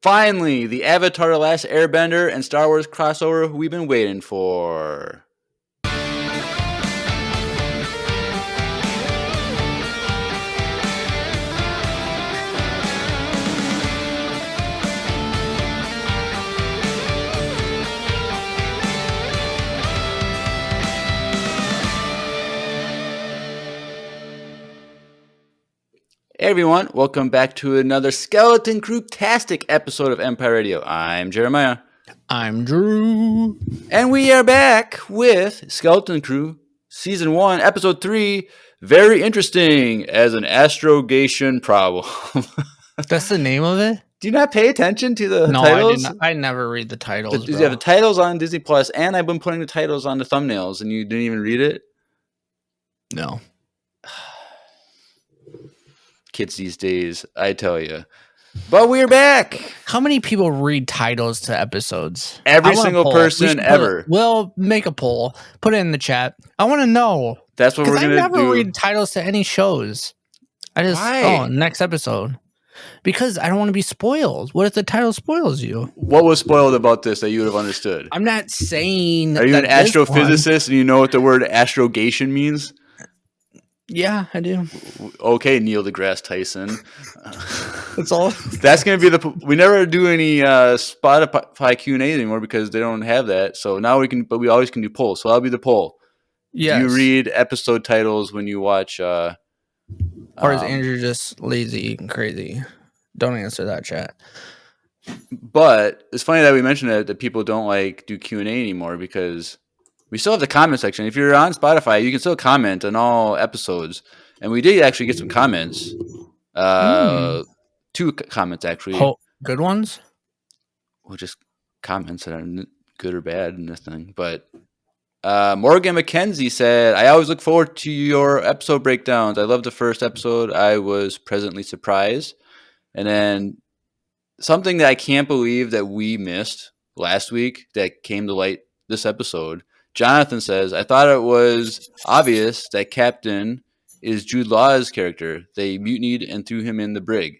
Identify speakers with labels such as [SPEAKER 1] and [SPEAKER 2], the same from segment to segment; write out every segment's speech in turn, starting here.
[SPEAKER 1] Finally, the Avatar The Last Airbender and Star Wars crossover we've been waiting for. Hey everyone, welcome back to another Skeleton Crew-tastic episode of Empire Radio. I'm Jeremiah.
[SPEAKER 2] I'm Drew.
[SPEAKER 1] And we are back with Skeleton Crew Season 1, Episode 3, Very Interesting as an Astrogation Problem.
[SPEAKER 2] That's the name of it?
[SPEAKER 1] Do you not pay attention to the
[SPEAKER 2] No,
[SPEAKER 1] titles?
[SPEAKER 2] I never read the titles,
[SPEAKER 1] You have the titles on Disney Plus, and I've been putting the titles on the thumbnails, and you didn't even read it?
[SPEAKER 2] No.
[SPEAKER 1] Kids these days, I tell you. But we're back.
[SPEAKER 2] How many people read titles to episodes?
[SPEAKER 1] Every single person ever.
[SPEAKER 2] We'll make a poll. Put it in the chat. I want to know.
[SPEAKER 1] That's what we're going to do.
[SPEAKER 2] I never read titles to any shows.
[SPEAKER 1] Why?
[SPEAKER 2] Next episode. Because I don't want to be spoiled. What if the title spoils you?
[SPEAKER 1] What was spoiled about this that you would have understood?
[SPEAKER 2] I'm not saying.
[SPEAKER 1] Are you an astrophysicist and you know what the word astrogation means?
[SPEAKER 2] Yeah, I do.
[SPEAKER 1] Okay, Neil deGrasse Tyson.
[SPEAKER 2] That's all.
[SPEAKER 1] That's going to be we never do any Spotify Q&A anymore because they don't have that. So now we can, but we always can do polls. So I'll be the poll.
[SPEAKER 2] Yes.
[SPEAKER 1] Do you read episode titles when you watch?
[SPEAKER 2] Or is Andrew just lazy and crazy? Don't answer that, chat.
[SPEAKER 1] But it's funny that we mentioned that people don't do Q&A anymore because we still have the comment section. If you're on Spotify, you can still comment on all episodes. And we did actually get some comments. 2 comments, actually.
[SPEAKER 2] Oh, good ones?
[SPEAKER 1] Well, just comments that are good or bad in this thing. But Morgan McKenzie said, I always look forward to your episode breakdowns. I love the first episode. I was pleasantly surprised. And then something that I can't believe that we missed last week that came to light this episode. Jonathan says, I thought it was obvious that Captain is Jude Law's character. They mutinied and threw him in the brig.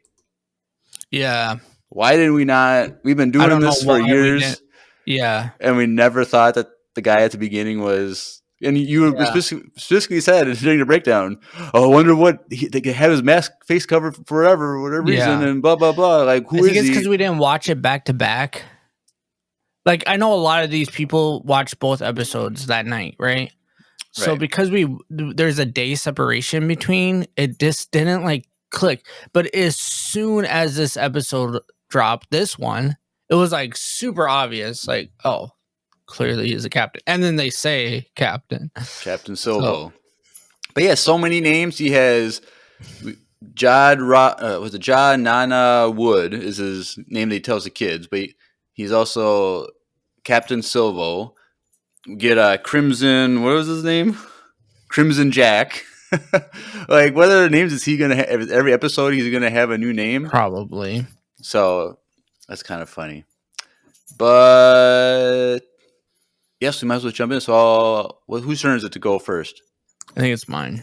[SPEAKER 2] Yeah.
[SPEAKER 1] Why did we not? We've been doing this for years.
[SPEAKER 2] Yeah.
[SPEAKER 1] And we never thought that the guy at the beginning was. And you specifically said during the breakdown, oh, I wonder what they could have his face covered forever for whatever reason and blah, blah, blah. Like, who is he?
[SPEAKER 2] It's because we didn't watch it back to back. Like, I know a lot of these people watched both episodes that night, right? So because there's a day separation between, it just didn't click. But as soon as this episode dropped, this one, it was super obvious. Oh, clearly he's a captain. And then they say captain.
[SPEAKER 1] Captain Silvo. But yeah, so many names. He has John Nana Wood is his name that he tells the kids. But he's also Captain Silvo. Get Crimson. What was his name? Crimson Jack. What other names is he gonna have? Every episode he's gonna have a new name.
[SPEAKER 2] Probably.
[SPEAKER 1] So that's kind of funny. But yes, we might as well jump in. So whose turn is it to go first?
[SPEAKER 2] I think it's mine.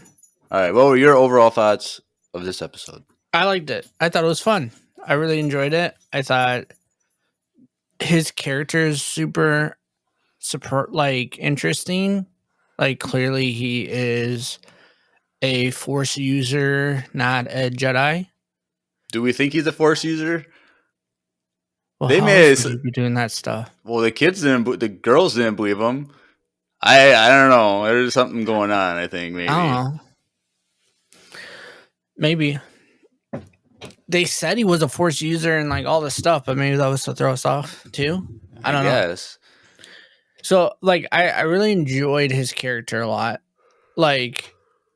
[SPEAKER 1] All right. What were your overall thoughts of this episode?
[SPEAKER 2] I liked it. I thought it was fun. I really enjoyed it. I thought his character is super interesting. Clearly he is a Force user, not a Jedi.
[SPEAKER 1] Do we think he's a Force user?
[SPEAKER 2] Well, they may be doing that stuff.
[SPEAKER 1] Well, the girls didn't believe him. I don't know. There's something going on. I think maybe.
[SPEAKER 2] I don't know. Maybe they said he was a Force user and all this stuff, but maybe that was to throw us off too. I don't know. So I really enjoyed his character a lot.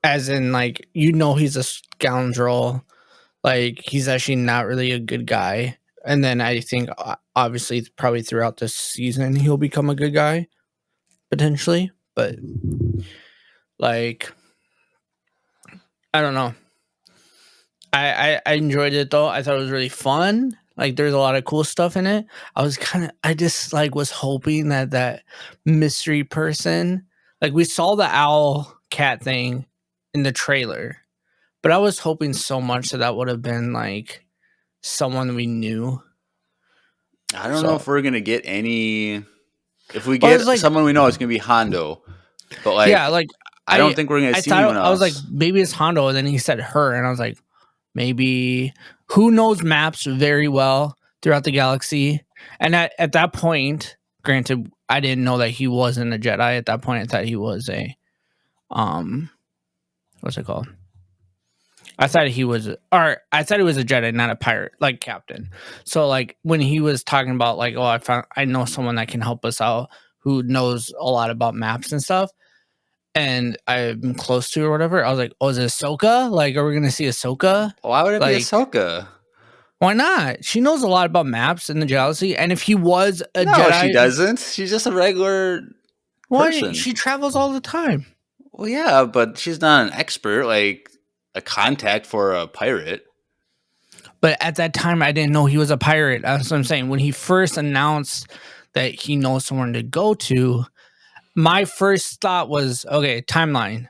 [SPEAKER 2] As in he's a scoundrel. He's actually not really a good guy. And then I think obviously probably throughout this season he'll become a good guy potentially, but I don't know. I enjoyed it though. I thought it was really fun. There's a lot of cool stuff in it. I just was hoping that mystery person, we saw the owl cat thing in the trailer, But I was hoping so much that would have been like someone we knew.
[SPEAKER 1] I don't know if we're gonna get any. If we get someone we know, it's gonna be Hondo. But I don't think we're gonna see anyone else.
[SPEAKER 2] I was like, maybe it's Hondo, and then he said her, and I was like, maybe who knows maps very well throughout the galaxy. And at that point, granted, I didn't know that he wasn't a Jedi. At that point, I thought he was a what's it called? I thought he was a Jedi, not a pirate, like captain. So like when he was talking about like, oh, I know someone that can help us out who knows a lot about maps and stuff, and I'm close to or whatever. I was like, oh, is it Ahsoka? Like, are we gonna see Ahsoka?
[SPEAKER 1] Why would it be Ahsoka?
[SPEAKER 2] Why not? She knows a lot about maps in the galaxy, and if he was a Jedi,
[SPEAKER 1] no, she doesn't. She's just a regular person.
[SPEAKER 2] She travels all the time.
[SPEAKER 1] Well, yeah, but she's not an expert, like a contact for a pirate.
[SPEAKER 2] But at that time, I didn't know he was a pirate. That's what I'm saying. When he first announced that he knows someone to go to, my first thought was, okay, timeline,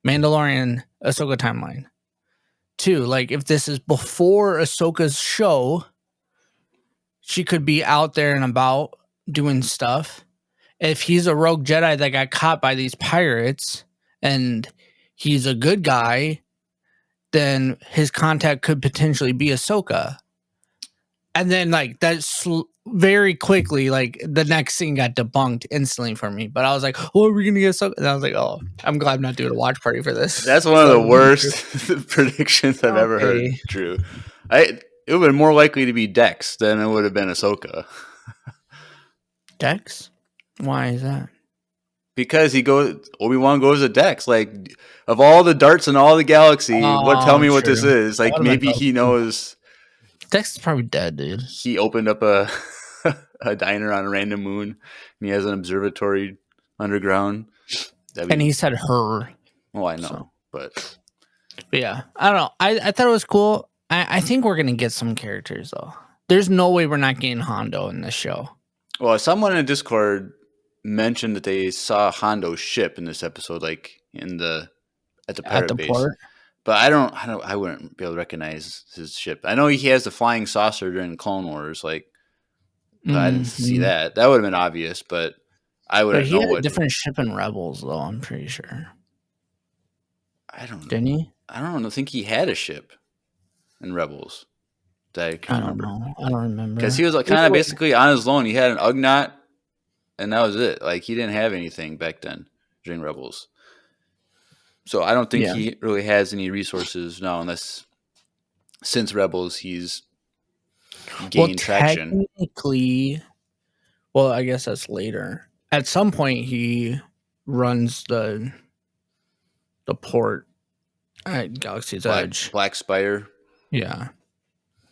[SPEAKER 2] Mandalorian, Ahsoka timeline. 2, like if this is before Ahsoka's show, she could be out there and about doing stuff. If he's a rogue Jedi that got caught by these pirates and he's a good guy, then his contact could potentially be Ahsoka. And then like that's very quickly, like the next scene got debunked instantly for me. But I was like, oh, are we going to get Ahsoka? And I was like, oh, I'm glad I'm not doing a watch party for this.
[SPEAKER 1] That's one of the worst predictions I've ever heard. True. It would have been more likely to be Dex than it would have been Ahsoka.
[SPEAKER 2] Dex? Why is that?
[SPEAKER 1] Because Obi-Wan goes to Dex. Like, of all the darts in all the galaxy, tell me what this is. Like, maybe he knows.
[SPEAKER 2] Dex is probably dead, dude.
[SPEAKER 1] He opened up a diner on a random moon, and he has an observatory underground.
[SPEAKER 2] And he said her.
[SPEAKER 1] Well, I know, but
[SPEAKER 2] yeah, I don't know. I thought it was cool. I think we're gonna get some characters though. There's no way we're not getting Hondo in this show.
[SPEAKER 1] Well, someone in Discord mentioned that they saw Hondo's ship in this episode, like at the pirate base. Port? But I wouldn't be able to recognize his ship. I know he has the flying saucer during Clone Wars, like, but I didn't see that. That would have been obvious, but I would have known
[SPEAKER 2] what. He had a different ship in Rebels, though. I'm pretty sure.
[SPEAKER 1] I don't know.
[SPEAKER 2] Didn't he?
[SPEAKER 1] I don't think he had a ship in Rebels. I
[SPEAKER 2] don't know. I don't remember.
[SPEAKER 1] Because he was like, kind of basically on his own. He had an Ugnaught, and that was it. Like, he didn't have anything back then during Rebels. So I don't think he really has any resources now, unless since Rebels he's gained traction.
[SPEAKER 2] Technically, well, I guess that's later. At some point, he runs the port at Galaxy's Edge.
[SPEAKER 1] Black Spire.
[SPEAKER 2] Yeah.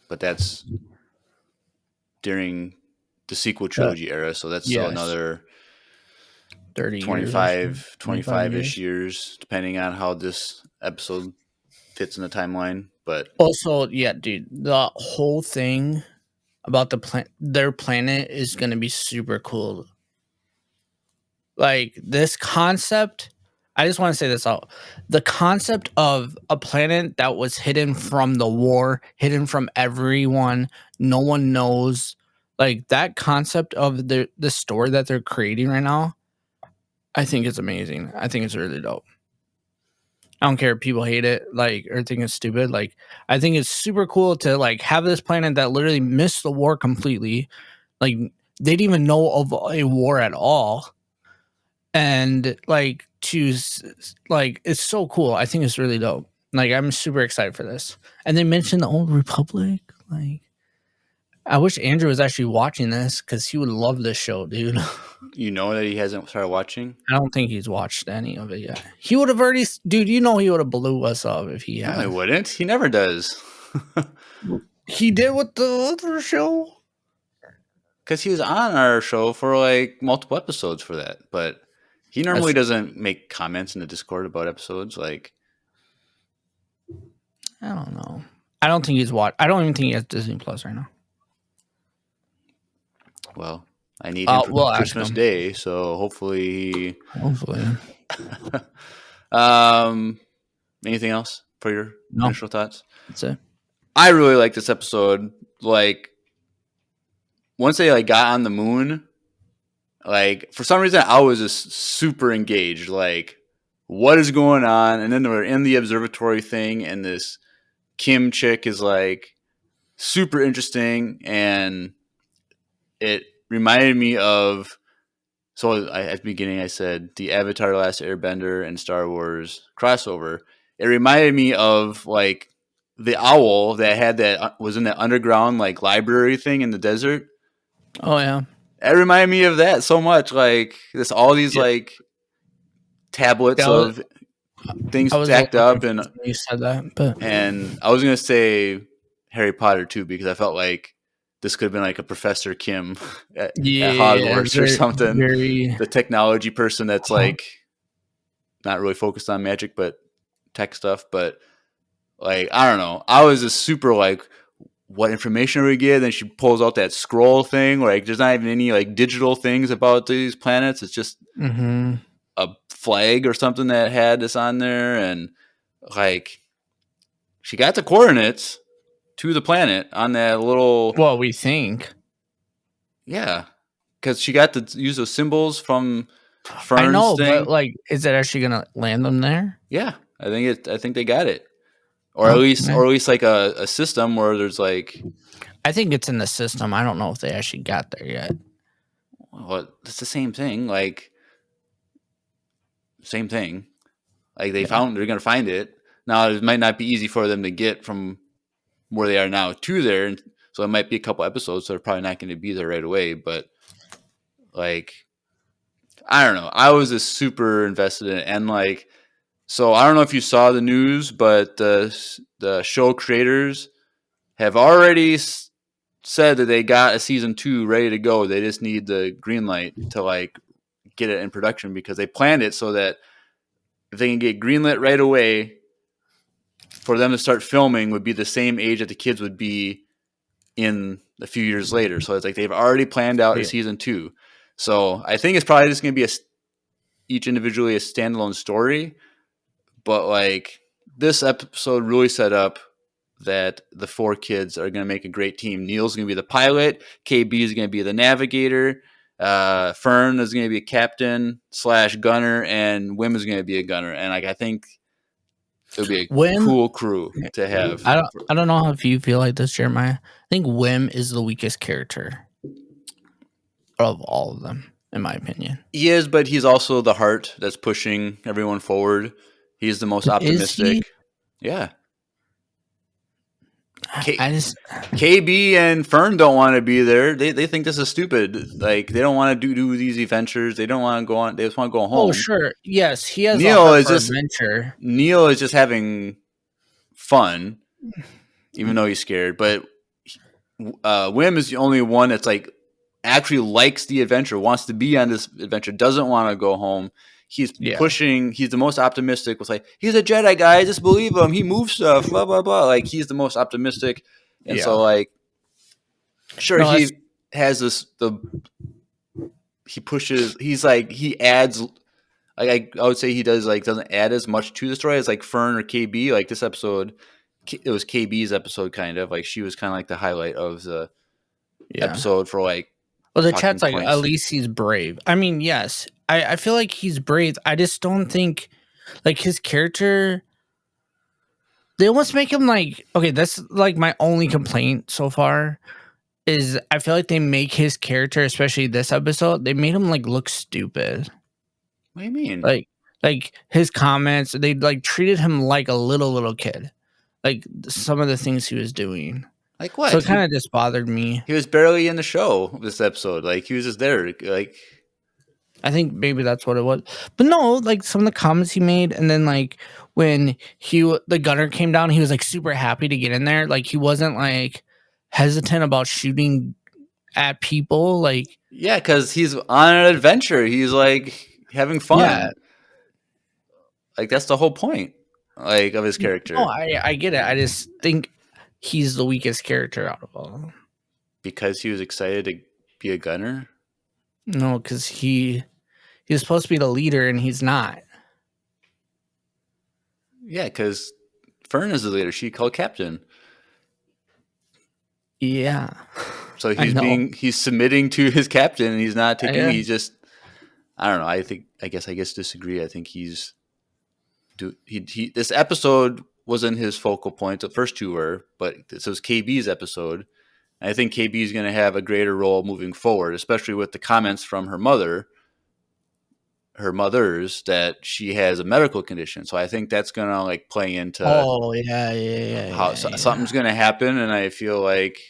[SPEAKER 1] But that's during the sequel trilogy era, so that's still another
[SPEAKER 2] 30
[SPEAKER 1] 25-ish years, depending on how this episode fits in the timeline. But
[SPEAKER 2] also, yeah, dude, the whole thing about their planet is going to be super cool. Like, this concept, I just want to say this out. The concept of a planet that was hidden from the war, hidden from everyone, no one knows, like, that concept of the story that they're creating right now, I think it's amazing. I think it's really dope. I don't care if people hate it, like, or think it's stupid. Like, I think it's super cool to, like, have this planet that literally missed the war completely. Like, they didn't even know of a war at all. And, like, it's so cool. I think it's really dope. Like, I'm super excited for this. And they mentioned the Old Republic. Like, I wish Andrew was actually watching this because he would love this show, dude.
[SPEAKER 1] You know that he hasn't started watching?
[SPEAKER 2] I don't think he's watched any of it yet. He would have already, dude, you know he would have blew us up if he had.
[SPEAKER 1] No, he wouldn't. He never does.
[SPEAKER 2] He did with the other show?
[SPEAKER 1] Because he was on our show for like multiple episodes for that. But he normally doesn't make comments in the Discord about episodes. Like,
[SPEAKER 2] I don't know. I don't think he's watched. I don't even think he has Disney Plus right now.
[SPEAKER 1] Well, I need him for Christmas Day, so hopefully. Anything else for your initial thoughts?
[SPEAKER 2] That's it.
[SPEAKER 1] I really like this episode. Like, once they like got on the moon, like for some reason I was just super engaged. Like, what is going on? And then they were in the observatory thing, and this Kim chick is like super interesting, and it reminded me of. So at the beginning, I said the Avatar: Last Airbender and Star Wars crossover. It reminded me of like the owl that had that was in that underground like library thing in the desert.
[SPEAKER 2] Oh yeah,
[SPEAKER 1] it reminded me of that so much. Like this, all these like tablets of things stacked up, and
[SPEAKER 2] you said that, but
[SPEAKER 1] and I was gonna say Harry Potter too because I felt like this could have been like a Professor Kim at Hogwarts or something. The technology person that's like not really focused on magic but tech stuff. But like I don't know, I was just super like, what information do we get? Then she pulls out that scroll thing. Like there's not even any like digital things about these planets. It's just a flag or something that had this on there, and like she got the coordinates to the planet on that little.
[SPEAKER 2] Well, we think.
[SPEAKER 1] Yeah, because she got to use those symbols from Fern's
[SPEAKER 2] I know,
[SPEAKER 1] thing.
[SPEAKER 2] but like, is it actually gonna land them there?
[SPEAKER 1] Yeah, I think they got it, or at least like a system where there's like.
[SPEAKER 2] I think it's in the system. I don't know if they actually got there yet.
[SPEAKER 1] Well, it's the same thing. Like, same thing. Like they're gonna find it. Now it might not be easy for them to get from where they are now to there, so it might be a couple episodes. So they're probably not going to be there right away. But like, I don't know. I was just super invested in it, and like, so I don't know if you saw the news, but the show creators have already said that they got a season 2 ready to go. They just need the green light to like get it in production because they planned it so that if they can get greenlit right away, for them to start filming would be the same age that the kids would be in a few years later. So it's like they've already planned out a season 2. So I think it's probably just going to be each individually a standalone story. But like this episode really set up that the 4 kids are going to make a great team. Neil's going to be the pilot. KB is going to be the navigator. Fern is going to be a captain / gunner, and Wim is going to be a gunner. And like I think it would be a cool crew to have.
[SPEAKER 2] I don't know if you feel like this, Jeremiah. I think Wim is the weakest character of all of them, in my opinion.
[SPEAKER 1] He is, but he's also the heart that's pushing everyone forward. He's the most optimistic. Yeah. KB and Fern don't want to be there. They think this is stupid. Like they don't want to do these adventures. They don't want to go on. They just want to go home.
[SPEAKER 2] Oh sure, yes, he has.
[SPEAKER 1] Neil is just adventure. Neil is just having fun, even though he's scared. But Wim is the only one that's like actually likes the adventure, wants to be on this adventure, doesn't want to go home. He's pushing. He's the most optimistic. Was like, he's a Jedi guy. Just believe him. He moves stuff. Blah blah blah. Like he's the most optimistic, and so like, sure he has this. He pushes. He's like he adds. Like I would say he doesn't add as much to the story as like Fern or KB. Like this episode, it was KB's episode kind of like she was kind of like the highlight of the episode for like.
[SPEAKER 2] Well, the chat's like, at least he's brave. I mean, yes, I feel like he's brave. I just don't think, like, his character, they almost make him like, okay, that's like my only complaint so far, is I feel like they make his character, especially this episode, they made him like look stupid.
[SPEAKER 1] What do you mean?
[SPEAKER 2] Like his comments, they like treated him like a little kid. Like some of the things he was doing.
[SPEAKER 1] Like what?
[SPEAKER 2] So it kind of just bothered me.
[SPEAKER 1] He was barely in the show this episode. Like he was just there. Like
[SPEAKER 2] I think maybe that's what it was. But no, like some of the comments he made, and then like when the gunner came down, he was like super happy to get in there. Like he wasn't like hesitant about shooting at people. Like
[SPEAKER 1] because he's on an adventure. He's like having fun. Yeah. Like that's the whole point. Like of his character.
[SPEAKER 2] No, I get it. I just think he's the weakest character out of all of them.
[SPEAKER 1] Because he was excited to be a gunner?
[SPEAKER 2] No, because he was supposed to be the leader and he's not.
[SPEAKER 1] Yeah, because Fern is the leader. She called captain.
[SPEAKER 2] Yeah.
[SPEAKER 1] So he's submitting to his captain, and he's not taking.
[SPEAKER 2] Yeah.
[SPEAKER 1] He's just, I don't know. I guess disagree. I think this episode wasn't his focal point. The first two were, but this was KB's episode. And I think KB is going to have a greater role moving forward, especially with the comments from her mothers, that she has a medical condition. So I think that's going to like play into how something's going to happen. And I feel like,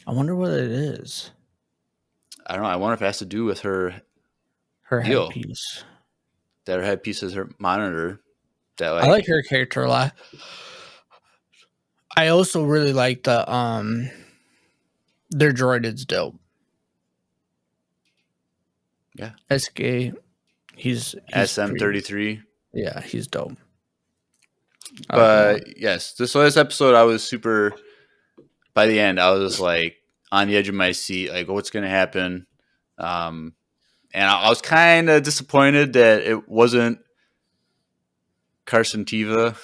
[SPEAKER 2] I wonder what it is.
[SPEAKER 1] I don't know. I wonder if it has to do with her
[SPEAKER 2] headpiece.
[SPEAKER 1] That her headpiece is her monitor. That
[SPEAKER 2] I like her character a lot. I also really like the their droid is dope.
[SPEAKER 1] Yeah.
[SPEAKER 2] SK. He's
[SPEAKER 1] SM-33.
[SPEAKER 2] Yeah, he's dope.
[SPEAKER 1] But yes, this episode I was super. By the end, I was like on the edge of my seat, like what's going to happen, and I was kind of disappointed that it wasn't Carson Teva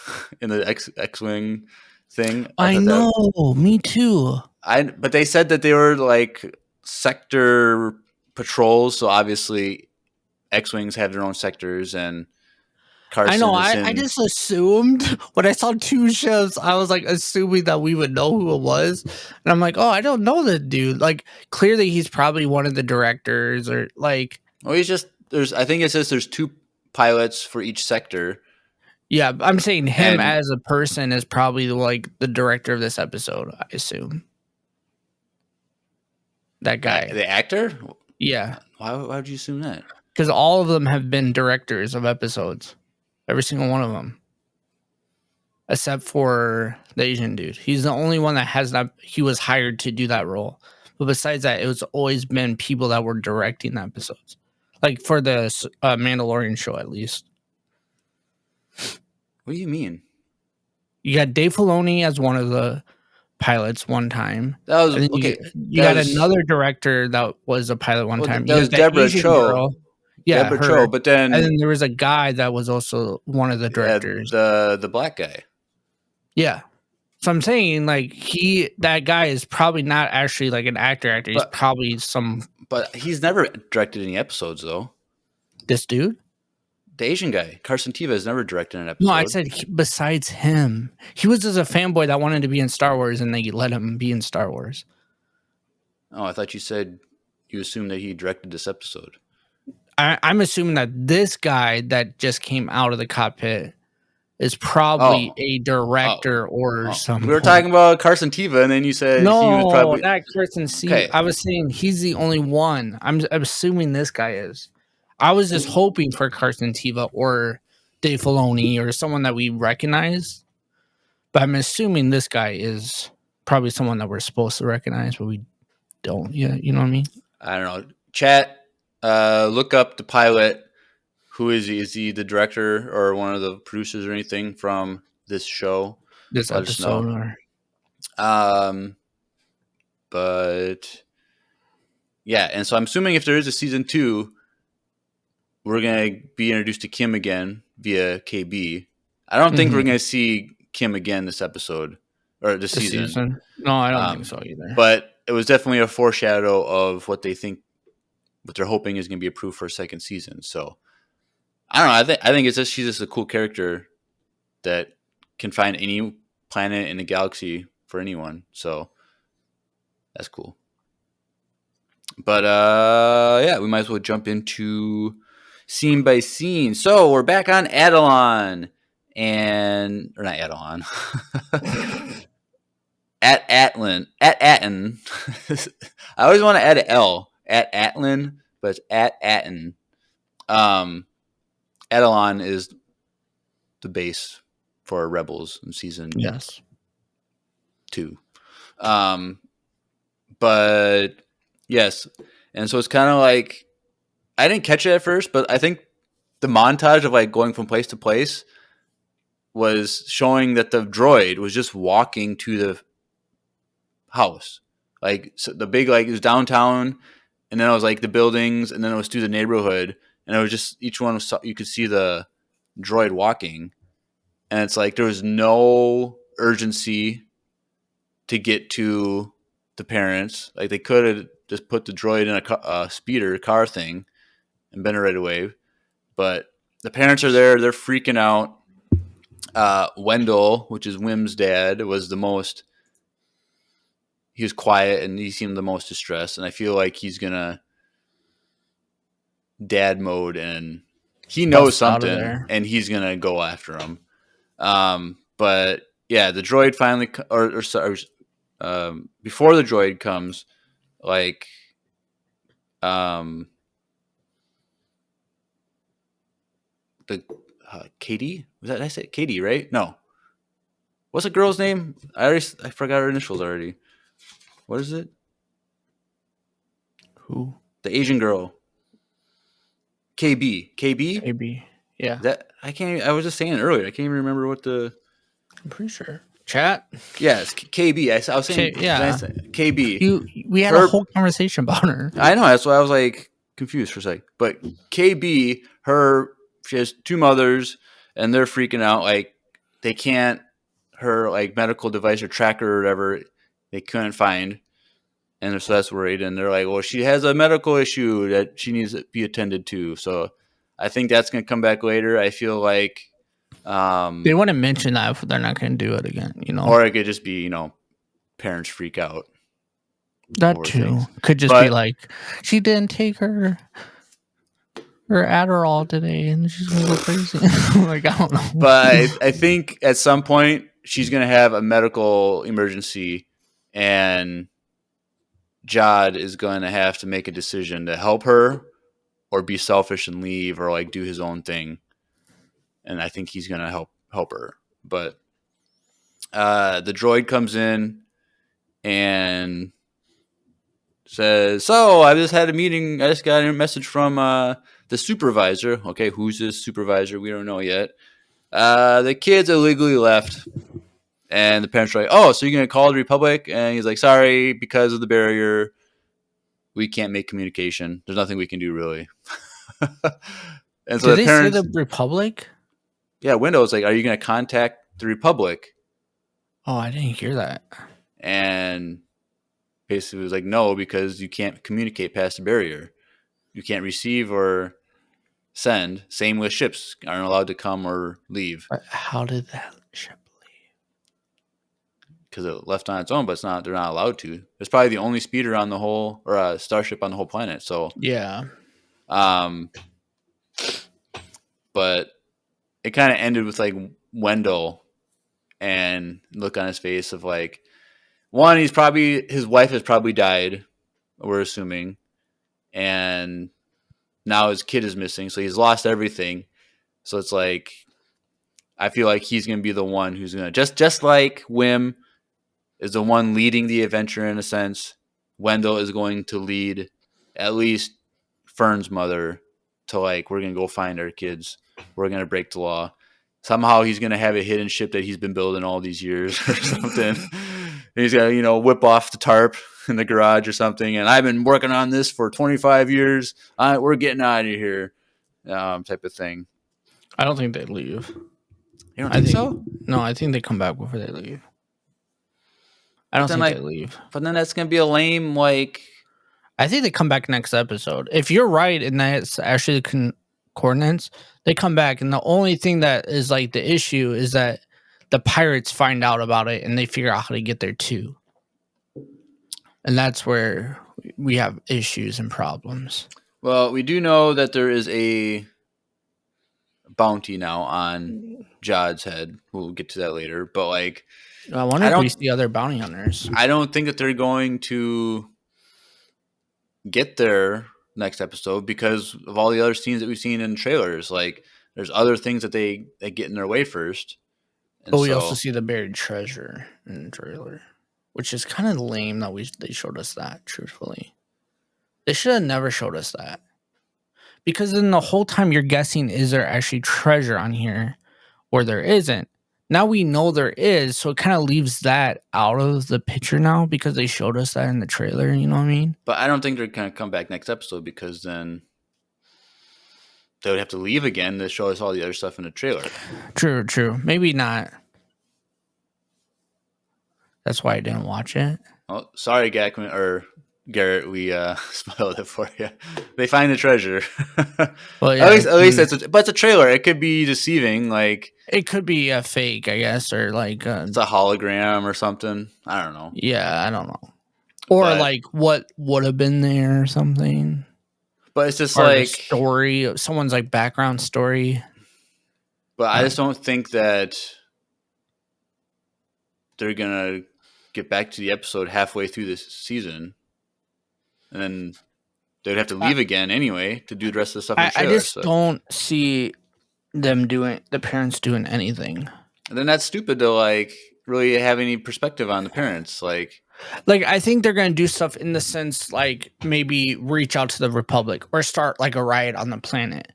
[SPEAKER 1] in the X-wing thing.
[SPEAKER 2] I know, me too.
[SPEAKER 1] But they said that they were like sector patrols, so obviously X-wings have their own sectors, and Carson.
[SPEAKER 2] I know. I just assumed when I saw two ships, I was like assuming that we would know who it was, and I'm like, oh, I don't know the dude. Like, clearly he's probably one of the directors, or like.
[SPEAKER 1] Well, he's just I think it says there's 2 pilots for each sector.
[SPEAKER 2] Yeah, I'm saying him as a person is probably like the director of this episode, I assume. That guy.
[SPEAKER 1] The actor?
[SPEAKER 2] Yeah.
[SPEAKER 1] Why would you assume that?
[SPEAKER 2] Because all of them have been directors of episodes. Every single one of them. Except for the Asian dude. He's the only one that has not, he was hired to do that role. But besides that, it was always been people that were directing the episodes. Like for the Mandalorian show, at least.
[SPEAKER 1] What do you mean?
[SPEAKER 2] You got Dave Filoni as one of the pilots one time.
[SPEAKER 1] That was okay.
[SPEAKER 2] You got another director that was a pilot one time.
[SPEAKER 1] That was Deborah Cho.
[SPEAKER 2] Yeah,
[SPEAKER 1] Deborah Cho. But then,
[SPEAKER 2] and then there was a guy that was also one of the directors.
[SPEAKER 1] The black guy.
[SPEAKER 2] Yeah. So I'm saying like that guy is probably not actually like an actor. He's probably some. But
[SPEAKER 1] he's never directed any episodes though.
[SPEAKER 2] This dude.
[SPEAKER 1] The Asian guy, Carson Teva, has never directed an episode.
[SPEAKER 2] No, I said besides him. He was just a fanboy that wanted to be in Star Wars, and they let him be in Star Wars.
[SPEAKER 1] Oh, I thought you said you assumed that he directed this episode.
[SPEAKER 2] I'm assuming that this guy that just came out of the cockpit is probably a director or something.
[SPEAKER 1] We were talking about Carson Teva, and then you said
[SPEAKER 2] no,
[SPEAKER 1] he was probably
[SPEAKER 2] not Carson Teva. Okay. I was saying he's the only one. I'm assuming this guy is. I was just hoping for Carson Teva or Dave Filoni or someone that we recognize. But I'm assuming this guy is probably someone that we're supposed to recognize, but we don't. Yeah, you know what I mean?
[SPEAKER 1] I don't know. Chat, look up the pilot. Who is he? Is he the director or one of the producers or anything from this show?
[SPEAKER 2] This episode?
[SPEAKER 1] But yeah, and so I'm assuming if there is a season 2, we're going to be introduced to Kim again via KB. I don't think we're going to see Kim again this episode or this season.
[SPEAKER 2] No, I don't think so either.
[SPEAKER 1] But it was definitely a foreshadow of what they think, what they're hoping is going to be approved for a second season. So I don't know. I think it's just she's just a cool character that can find any planet in the galaxy for anyone. So that's cool. But yeah, we might as well jump into scene by scene. So we're back on Adelon, or not Adelon, at Atlin. I always want to add an L at Atlin, but it's at Atten. Adelon is the base for Rebels in season 2. But yes, and so it's kind of like I didn't catch it at first, but I think the montage of like going from place to place was showing that the droid was just walking to the house. Like so the big, like it was downtown, and then it was like the buildings, and then it was through the neighborhood, and it was just each one was, you could see the droid walking, and it's like there was no urgency to get to the parents. Like they could have just put the droid in a speeder car thing and been it right away. But the parents are there. They're freaking out. Wendell, which is Wim's dad, was the most. He was quiet and he seemed the most distressed. And I feel like he's gonna dad mode and he knows something and he's gonna go after him. But yeah, the droid finally, before the droid comes, like, the Katie, was that I said Katie, right? No, what's the girl's name? I forgot her initials already. What is it?
[SPEAKER 2] Who?
[SPEAKER 1] The Asian girl. KB.
[SPEAKER 2] Yeah.
[SPEAKER 1] That I was just saying it earlier. I can't even remember what the.
[SPEAKER 2] I'm pretty sure. Chat.
[SPEAKER 1] Yes, KB. I was saying. KB.
[SPEAKER 2] We had a whole conversation about her.
[SPEAKER 1] I know. That's why I was like confused for a sec. But KB, she has two mothers, and they're freaking out. Like they can't her like medical device or tracker or whatever. They couldn't find. And so that's worried. And they're like, well, she has a medical issue that she needs to be attended to. So I think that's going to come back later. I feel like
[SPEAKER 2] they wouldn't mention that if they're not going to do it again,
[SPEAKER 1] Or it could just be, parents freak out.
[SPEAKER 2] That too. Could just be like, she didn't take her Adderall today and she's going to go crazy. Like, I don't know.
[SPEAKER 1] But I think at some point she's going to have a medical emergency and Jod is going to have to make a decision to help her or be selfish and leave or like do his own thing. And I think he's going to help her. But the droid comes in and says, so I just had a meeting. I just got a message from the supervisor. Okay, who's this supervisor? We don't know yet. The kids illegally left. And the parents are like, oh, so you're going to call the Republic? And he's like, sorry, because of the barrier, we can't make communication. There's nothing we can do, really. And so
[SPEAKER 2] Did they say the Republic?
[SPEAKER 1] Yeah, Wendell's like, are you going to contact the Republic?
[SPEAKER 2] Oh, I didn't hear that.
[SPEAKER 1] And basically was like, no, because you can't communicate past the barrier. You can't receive or send. Same with ships. Aren't allowed to come or leave.
[SPEAKER 2] But how did that ship
[SPEAKER 1] because it left on its own, but they're not allowed to. It's probably the only speeder on the whole, or a starship on the whole planet. So
[SPEAKER 2] yeah.
[SPEAKER 1] But it kind of ended with like Wendell and look on his face of like, one, his wife has probably died, we're assuming, and now his kid is missing, so he's lost everything. So it's like, I feel like he's going to be the one who's going to, just like Wim is the one leading the adventure in a sense, Wendell is going to lead at least Fern's mother to like, we're going to go find our kids. We're going to break the law. Somehow he's going to have a hidden ship that he's been building all these years or something. He's got to, whip off the tarp in the garage or something. And I've been working on this for 25 years. We're getting out of here, type of thing.
[SPEAKER 2] I don't think they leave.
[SPEAKER 1] You don't think so?
[SPEAKER 2] No, I think they come back before they leave. I don't think they leave.
[SPEAKER 1] But then that's going to be a lame, like...
[SPEAKER 2] I think they come back next episode. If you're right and that's actually the coordinates, they come back. And the only thing that is like the issue is that the pirates find out about it and they figure out how to get there too. And that's where we have issues and problems.
[SPEAKER 1] Well, we do know that there is a bounty now on Jod's head. We'll get to that later. But like...
[SPEAKER 2] I wonder if we see other bounty hunters.
[SPEAKER 1] I don't think that they're going to get there next episode because of all the other scenes that we've seen in trailers. Like, there's other things that they get in their way first.
[SPEAKER 2] And but we also see the buried treasure in the trailer, which is kind of lame that they showed us that, truthfully. They should have never showed us that. Because then the whole time you're guessing, is there actually treasure on here or there isn't? Now we know there is, so it kind of leaves that out of the picture now because they showed us that in the trailer, you know what I mean?
[SPEAKER 1] But I don't think they're going to come back next episode because then they would have to leave again to show us all the other stuff in the trailer.
[SPEAKER 2] True. Maybe not. That's why I didn't watch it.
[SPEAKER 1] Oh, sorry, Gackman or Garrett, we spoiled it for you. They find the treasure.
[SPEAKER 2] Well, yeah,
[SPEAKER 1] at least but it's a trailer. It could be deceiving. Like
[SPEAKER 2] it could be a fake, I guess, or like
[SPEAKER 1] it's a hologram or something. I don't know.
[SPEAKER 2] Yeah, I don't know. Or like what would have been there or something.
[SPEAKER 1] But it's just
[SPEAKER 2] or
[SPEAKER 1] like
[SPEAKER 2] story, someone's like background story.
[SPEAKER 1] But I just don't think that they're gonna get back to the episode halfway through this season, and then they'd have to leave again anyway to do the rest of the stuff in the trailer.
[SPEAKER 2] I just don't see the parents doing anything.
[SPEAKER 1] And then that's stupid to like really have any perspective on the parents. Like
[SPEAKER 2] I think they're gonna do stuff in the sense like maybe reach out to the Republic or start like a riot on the planet.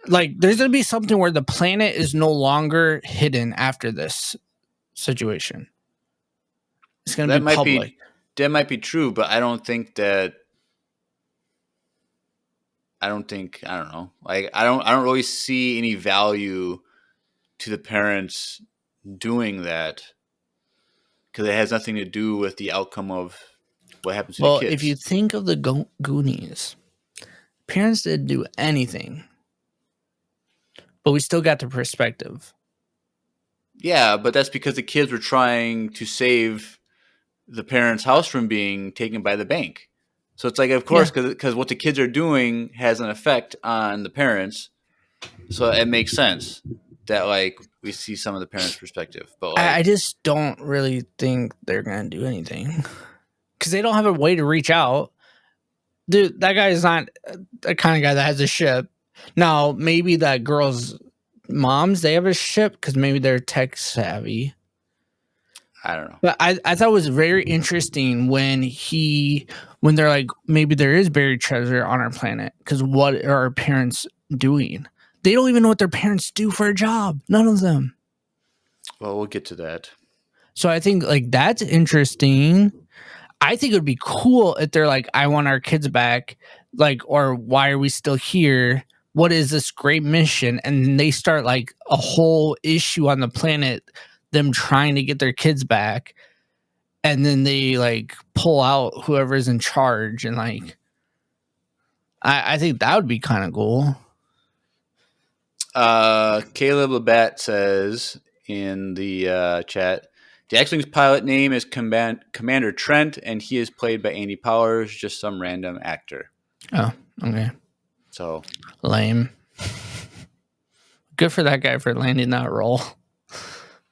[SPEAKER 2] Like there's gonna be something where the planet is no longer hidden after this situation. It's gonna be public.
[SPEAKER 1] That might be true, but I don't think that. I don't know. Like I don't really see any value to the parents doing that because it has nothing to do with the outcome of what happens to the kids.
[SPEAKER 2] Well, if you think of the Goonies, parents didn't do anything, but we still got the perspective.
[SPEAKER 1] Yeah, but that's because the kids were trying to save the parents' house from being taken by the bank. So it's like, of course, because what the kids are doing has an effect on the parents. So it makes sense that like we see some of the parents' perspective. But like,
[SPEAKER 2] I just don't really think they're gonna do anything because they don't have a way to reach out. Dude, that guy is not the kind of guy that has a ship. Now, maybe that girl's moms, they have a ship because maybe they're tech savvy.
[SPEAKER 1] I don't know.
[SPEAKER 2] But I thought it was very interesting when they're like, maybe there is buried treasure on our planet because what are our parents doing? They don't even know what their parents do for a job. None of them.
[SPEAKER 1] Well, we'll get to that.
[SPEAKER 2] So I think like that's interesting. I think it would be cool if they're like, I want our kids back, like, or why are we still here? What is this great mission? And they start like a whole issue on the planet, them trying to get their kids back. And then they like pull out whoever's in charge. And like, I think that would be kind of cool.
[SPEAKER 1] Caleb Labatt says in the chat, the X-Wing's pilot name is Commander Trent, and he is played by Andy Powers, just some random actor.
[SPEAKER 2] Oh, okay.
[SPEAKER 1] So
[SPEAKER 2] lame. Good for that guy for landing that role.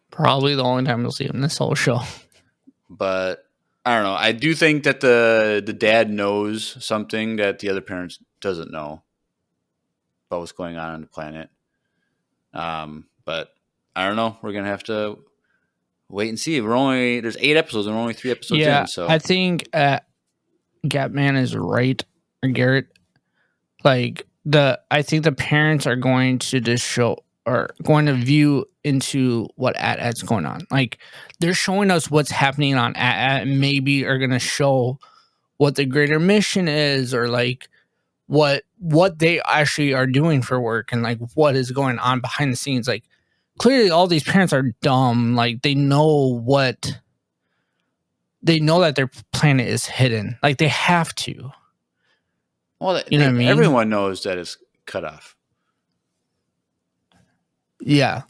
[SPEAKER 2] Probably the only time we'll see him this whole show.
[SPEAKER 1] But I don't know. I do think that the dad knows something that the other parents doesn't know about what's going on the planet. But I don't know. We're gonna have to wait and see. There's 8 episodes and we're only 3 episodes in. So
[SPEAKER 2] I think Gapman is right, or Garrett. Like I think the parents are going to just show or going to view into what AT-AT's going on. Like they're showing us what's happening on AT-AT and maybe are going to show what the greater mission is or like what they actually are doing for work and like what is going on behind the scenes. Like clearly all these parents are dumb. Like they know that their planet is hidden. Like they have to.
[SPEAKER 1] Well, you know what I mean? Everyone knows that it's cut off.
[SPEAKER 2] Yeah.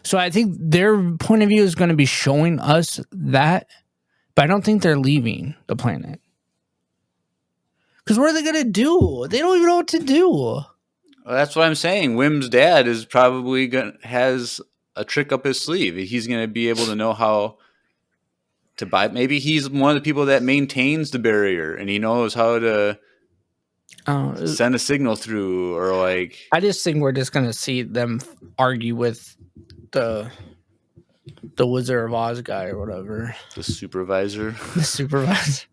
[SPEAKER 2] So I think their point of view is going to be showing us that, but I don't think they're leaving the planet. Because what are they going to do? They don't even know what to do.
[SPEAKER 1] Well, that's what I'm saying. Wim's dad is probably has a trick up his sleeve. He's going to be able to know how to buy. Maybe he's one of the people that maintains the barrier, and he knows how to send a signal through, or like.
[SPEAKER 2] I just think we're just going to see them argue with the Wizard of Oz guy or whatever.
[SPEAKER 1] The supervisor.
[SPEAKER 2] The supervisor.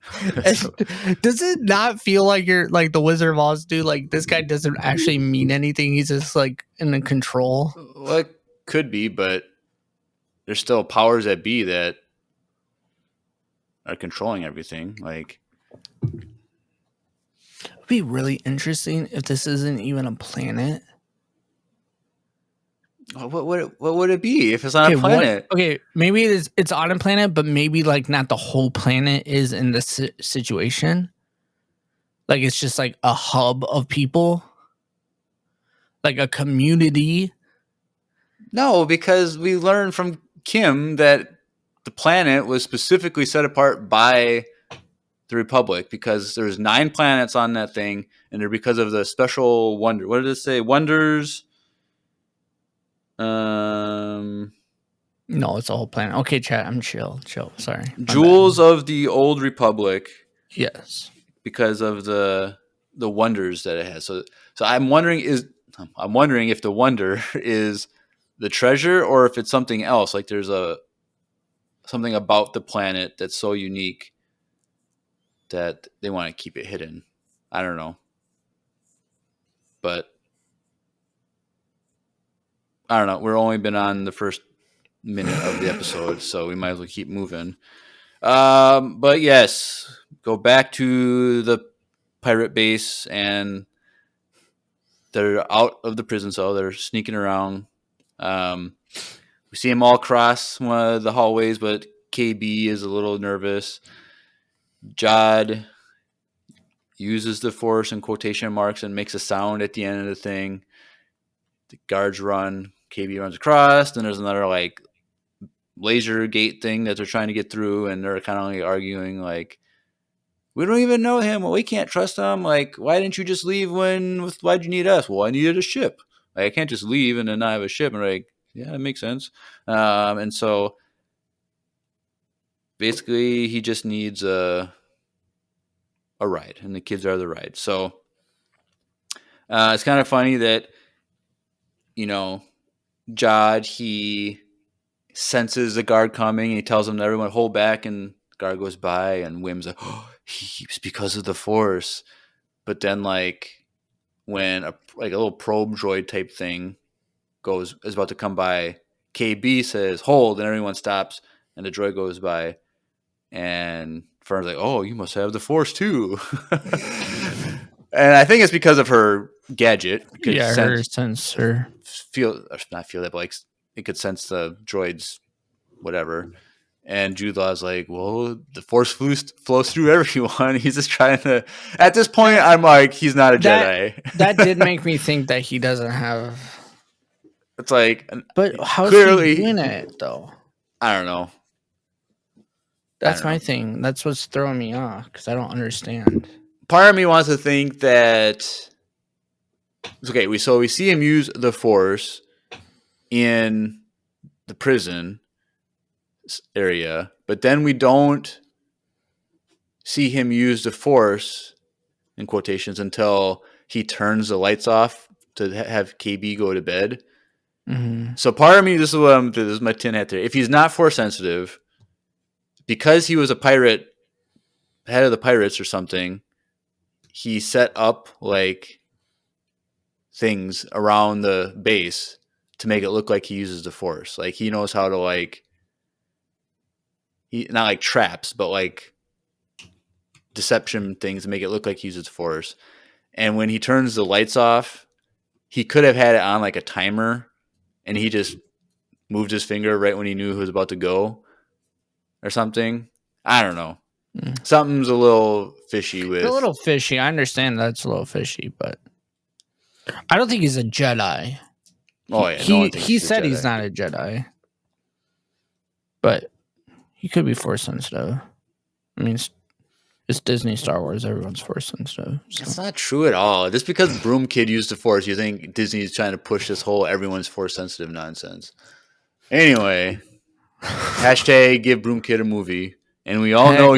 [SPEAKER 2] Does it not feel like you're like the Wizard of Oz dude? Like this guy doesn't actually mean anything. He's just like in the control.
[SPEAKER 1] Well, it could be, but there's still powers that be that are controlling everything. Like,
[SPEAKER 2] it'd be really interesting if this isn't even a planet.
[SPEAKER 1] What would it be if it's on a planet?
[SPEAKER 2] Maybe it's on a planet, but maybe like not the whole planet is in this situation. Like it's just like a hub of people, like a community.
[SPEAKER 1] No, because we learned from Kim that the planet was specifically set apart by the Republic because there's 9 planets on that thing, and they're because of the special wonder. What did it say? Wonders.
[SPEAKER 2] No, it's a whole planet. Okay, chat. I'm chill. Sorry.
[SPEAKER 1] Jewels of the Old Republic.
[SPEAKER 2] Yes.
[SPEAKER 1] Because of the wonders that it has. So I'm wondering if the wonder is the treasure or if it's something else. Like there's something about the planet that's so unique that they want to keep it hidden. I don't know. But I don't know. We're only been on the first minute of the episode, so we might as well keep moving. But yes, go back to the pirate base, and they're out of the prison cell. They're sneaking around. We see them all cross one of the hallways, but KB is a little nervous. Jod uses the force in quotation marks and makes a sound at the end of the thing. The guards run. KB runs across. Then there's another like laser gate thing that they're trying to get through, and they're kind of like arguing like, we don't even know him. Well, we can't trust him. Like, why didn't you just leave why'd you need us? Well, I needed a ship. Like, I can't just leave and then not have a ship. And like, yeah, that makes sense. And so basically he just needs a ride, and the kids are the ride. So it's kind of funny that, Jod, he senses the guard coming, and he tells them that everyone hold back, and the guard goes by, and Wim's like, oh, he's because of the force. But then like when a little probe droid type thing is about to come by, KB says hold, and everyone stops, and the droid goes by, and Fern's like, oh, you must have the force too. And I think it's because of her gadget.
[SPEAKER 2] Her sensor.
[SPEAKER 1] Not feel that, but like it could sense the droid's whatever. And Jude Law's like, well, the force flows through everyone. He's just trying to. At this point, I'm like, he's not a Jedi.
[SPEAKER 2] That did make me think that he doesn't have.
[SPEAKER 1] It's like,
[SPEAKER 2] but how's he doing it though?
[SPEAKER 1] I don't know.
[SPEAKER 2] That's my thing. That's what's throwing me off because I don't understand.
[SPEAKER 1] Part of me wants to think that. Okay, we see him use the force in the prison area, but then we don't see him use the force in quotations until he turns the lights off to have KB go to bed.
[SPEAKER 2] Mm-hmm.
[SPEAKER 1] So part of me, this is my tin hat there. If he's not force sensitive, because he was a pirate, head of the pirates or something, he set up like things around the base to make it look like he uses the force. Like he knows how to not like traps, but like deception things to make it look like he uses force. And when he turns the lights off, he could have had it on like a timer, and he just moved his finger right when he knew he was about to go or something. I don't know. Something's a little fishy with.
[SPEAKER 2] It's a little fishy. I understand that's a little fishy, but I don't think he's a Jedi.
[SPEAKER 1] Oh yeah,
[SPEAKER 2] he said he's not a Jedi, but he could be force sensitive. I mean, it's Disney Star Wars. Everyone's force sensitive. So.
[SPEAKER 1] It's not true at all. Just because Broom Kid used the force, you think Disney's trying to push this whole everyone's force sensitive nonsense. Anyway, hashtag give Broom Kid a movie, and we all know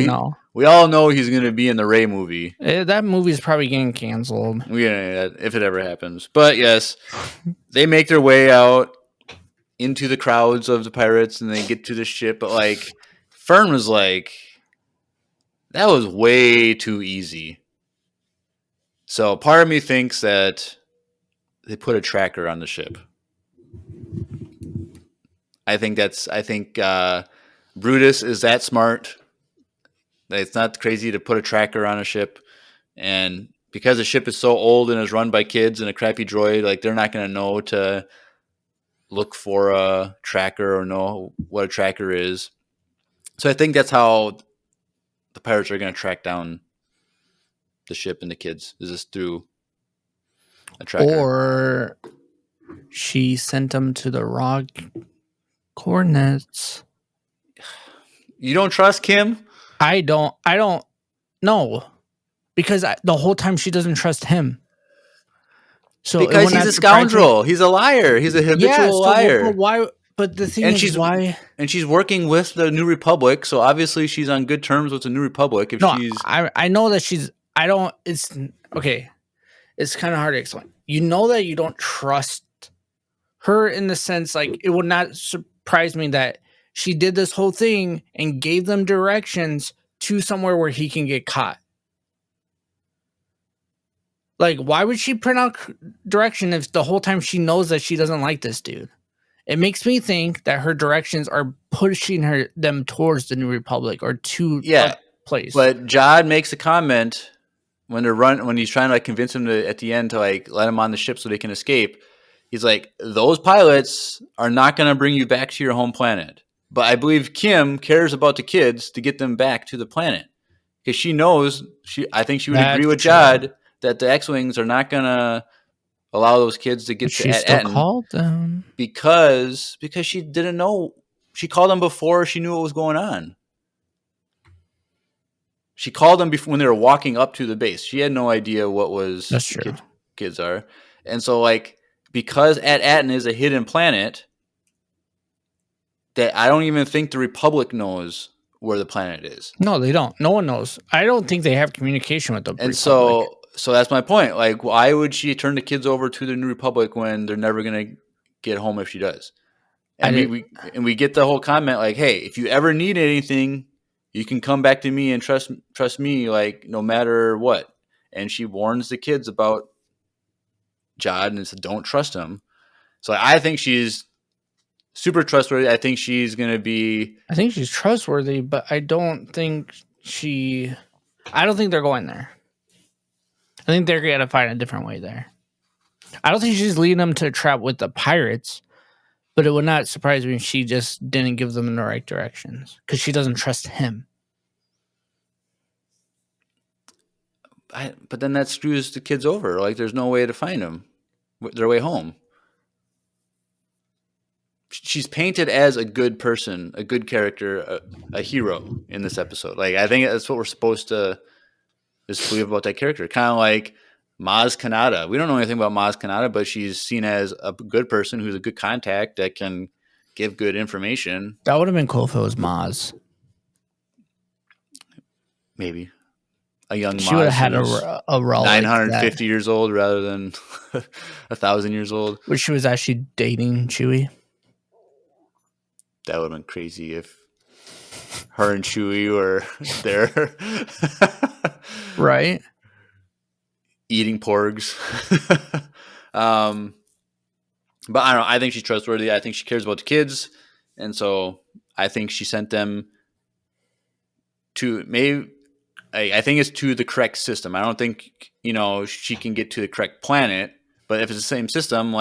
[SPEAKER 1] he's going to be in the Rey movie.
[SPEAKER 2] That movie is probably getting canceled.
[SPEAKER 1] If it ever happens. But yes, they make their way out into the crowds of the pirates, and they get to the ship. But like, Fern was like, that was way too easy. So part of me thinks that they put a tracker on the ship. I think Brutus is that smart. It's not crazy to put a tracker on a ship. And because the ship is so old and is run by kids and a crappy droid, like they're not going to know to look for a tracker or know what a tracker is. So I think that's how the pirates are going to track down the ship and the kids. Is this through a tracker?
[SPEAKER 2] Or she sent them to the wrong coordinates.
[SPEAKER 1] You don't trust Kim?
[SPEAKER 2] I don't know. Because the whole time she doesn't trust him.
[SPEAKER 1] So because he's a scoundrel. He's a liar. He's a habitual liar.
[SPEAKER 2] Why? But the thing is, why?
[SPEAKER 1] And she's working with the New Republic, so obviously she's on good terms with the New Republic.
[SPEAKER 2] I know that she's. I don't. It's okay. It's kind of hard to explain. You know that you don't trust her in the sense, like, it would not surprise me that she did this whole thing and gave them directions to somewhere where he can get caught. Like, why would she print out direction if the whole time she knows that she doesn't like this dude? It makes me think that her directions are pushing them towards the New Republic or to a place.
[SPEAKER 1] But Jod makes a comment when he's trying to convince him to at the end to let him on the ship so they can escape. He's like, those pilots are not going to bring you back to your home planet. But I believe Kim cares about the kids to get them back to the planet because she knows. I think she would agree with Jod that the X-Wings are not going to allow those kids to get to Etten.
[SPEAKER 2] Called them
[SPEAKER 1] because she didn't know. She called them before she knew what was going on. She called them before when they were walking up to the base. She had no idea what was kids are. And so because Etten is a hidden planet, that I don't even think the Republic knows where the planet is.
[SPEAKER 2] No, they don't. No one knows. I don't think they have communication with the Republic.
[SPEAKER 1] So that's my point. Why would she turn the kids over to the New Republic when they're never going to get home if she does? And we get the whole comment hey, if you ever need anything, you can come back to me and trust me, no matter what. And she warns the kids about Jod and said, don't trust him. So I think she's super trustworthy. I think she's going to be...
[SPEAKER 2] I think she's trustworthy, but I don't think they're going there. I think they're going to find a different way there. I don't think she's leading them to a trap with the pirates, but it would not surprise me if she just didn't give them the right directions because she doesn't trust him.
[SPEAKER 1] But then that screws the kids over. There's no way to find them, their way home. She's painted as a good person, a good character, a hero in this episode. I think that's what we're supposed to just believe about that character. Kind of like Maz Kanata. We don't know anything about Maz Kanata, but she's seen as a good person who's a good contact that can give good information.
[SPEAKER 2] That would have been cool if it was Maz.
[SPEAKER 1] Maybe. A young Maz.
[SPEAKER 2] She would have had a role
[SPEAKER 1] 950 years old rather than 1,000 years old.
[SPEAKER 2] But she was actually dating Chewie.
[SPEAKER 1] That would have been crazy if her and Chewie were there.
[SPEAKER 2] Right.
[SPEAKER 1] Eating porgs. But I don't know. I think she's trustworthy. I think she cares about the kids. And so I think she sent them to I think it's to the correct system. I don't think, she can get to the correct planet. But if it's the same system,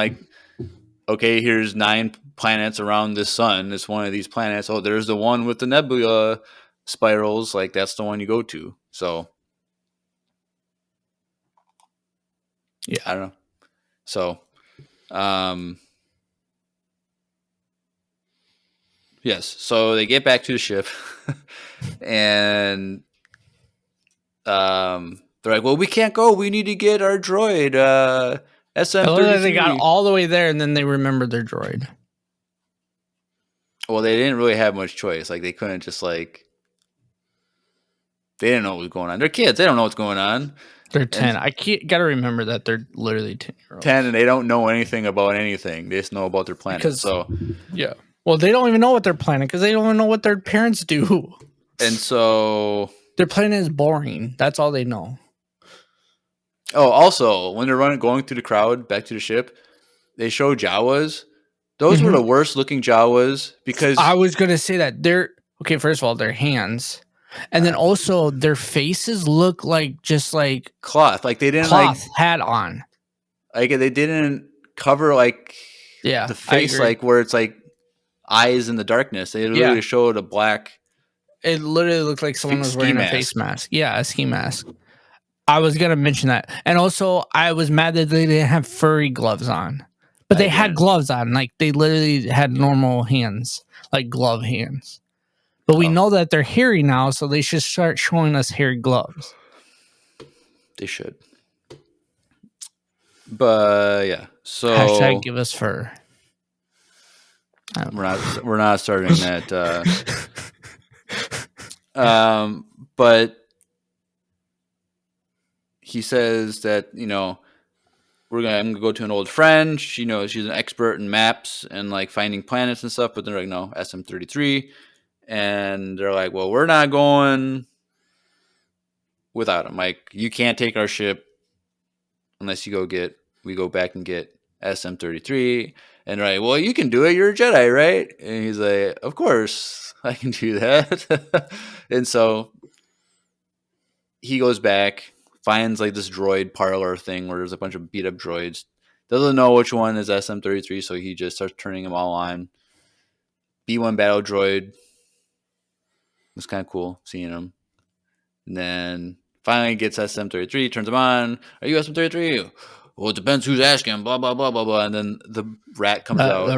[SPEAKER 1] okay, here's 9 planets around this sun. It's one of these planets. Oh, there's the one with the nebula spirals. That's the one you go to. So, yeah, I don't know. So, yes. So they get back to the ship, and they're like, "Well, we can't go. We need to get our droid." SM-33.
[SPEAKER 2] They got all the way there, and then they remembered their droid.
[SPEAKER 1] Well, they didn't really have much choice. They couldn't just they didn't know what was going on. They're kids. They don't know what's going on.
[SPEAKER 2] They're 10. I got to remember that they're literally 10-year-olds.
[SPEAKER 1] 10, and they don't know anything about anything. They just know about their planet.
[SPEAKER 2] Yeah. Well, they don't even know what their planet because they don't even know what their parents do.
[SPEAKER 1] And so
[SPEAKER 2] their planet is boring. That's all they know.
[SPEAKER 1] Oh, also, when they're going through the crowd back to the ship, they show Jawas. Those were the worst looking Jawas because
[SPEAKER 2] I was gonna say that okay. First of all, their hands, and then also their faces look just like
[SPEAKER 1] cloth. They didn't
[SPEAKER 2] cloth hat on.
[SPEAKER 1] They didn't cover
[SPEAKER 2] Yeah,
[SPEAKER 1] the face, like where it's like eyes in the darkness. They literally showed a black.
[SPEAKER 2] It literally looked like someone was wearing a face mask. Yeah, a ski mask. I was gonna mention that, and also I was mad that they didn't have furry gloves on, but they had gloves on. Like they literally had normal hands, like glove hands. But we know that they're hairy now, so they should start showing us hairy gloves.
[SPEAKER 1] They should. But yeah, so
[SPEAKER 2] hashtag give us fur.
[SPEAKER 1] We're not starting that. But he says that I'm gonna go to an old friend. She's an expert in maps and like finding planets and stuff. But they're like, no, SM-33, and they're like, well, we're not going without him. Like, you can't take our ship unless we go back and get SM-33. And they're like, well, you can do it. You're a Jedi, right? And he's like, of course I can do that. And so he goes back, finds like this droid parlor thing where there's a bunch of beat up droids. Doesn't know which one is SM-33, so he just starts turning them all on. B1 battle droid. It was kind of cool seeing him. And then finally gets SM-33, turns him on. Are you SM-33? Well, it depends who's asking, blah, blah, blah, blah, blah. And then the rat comes out.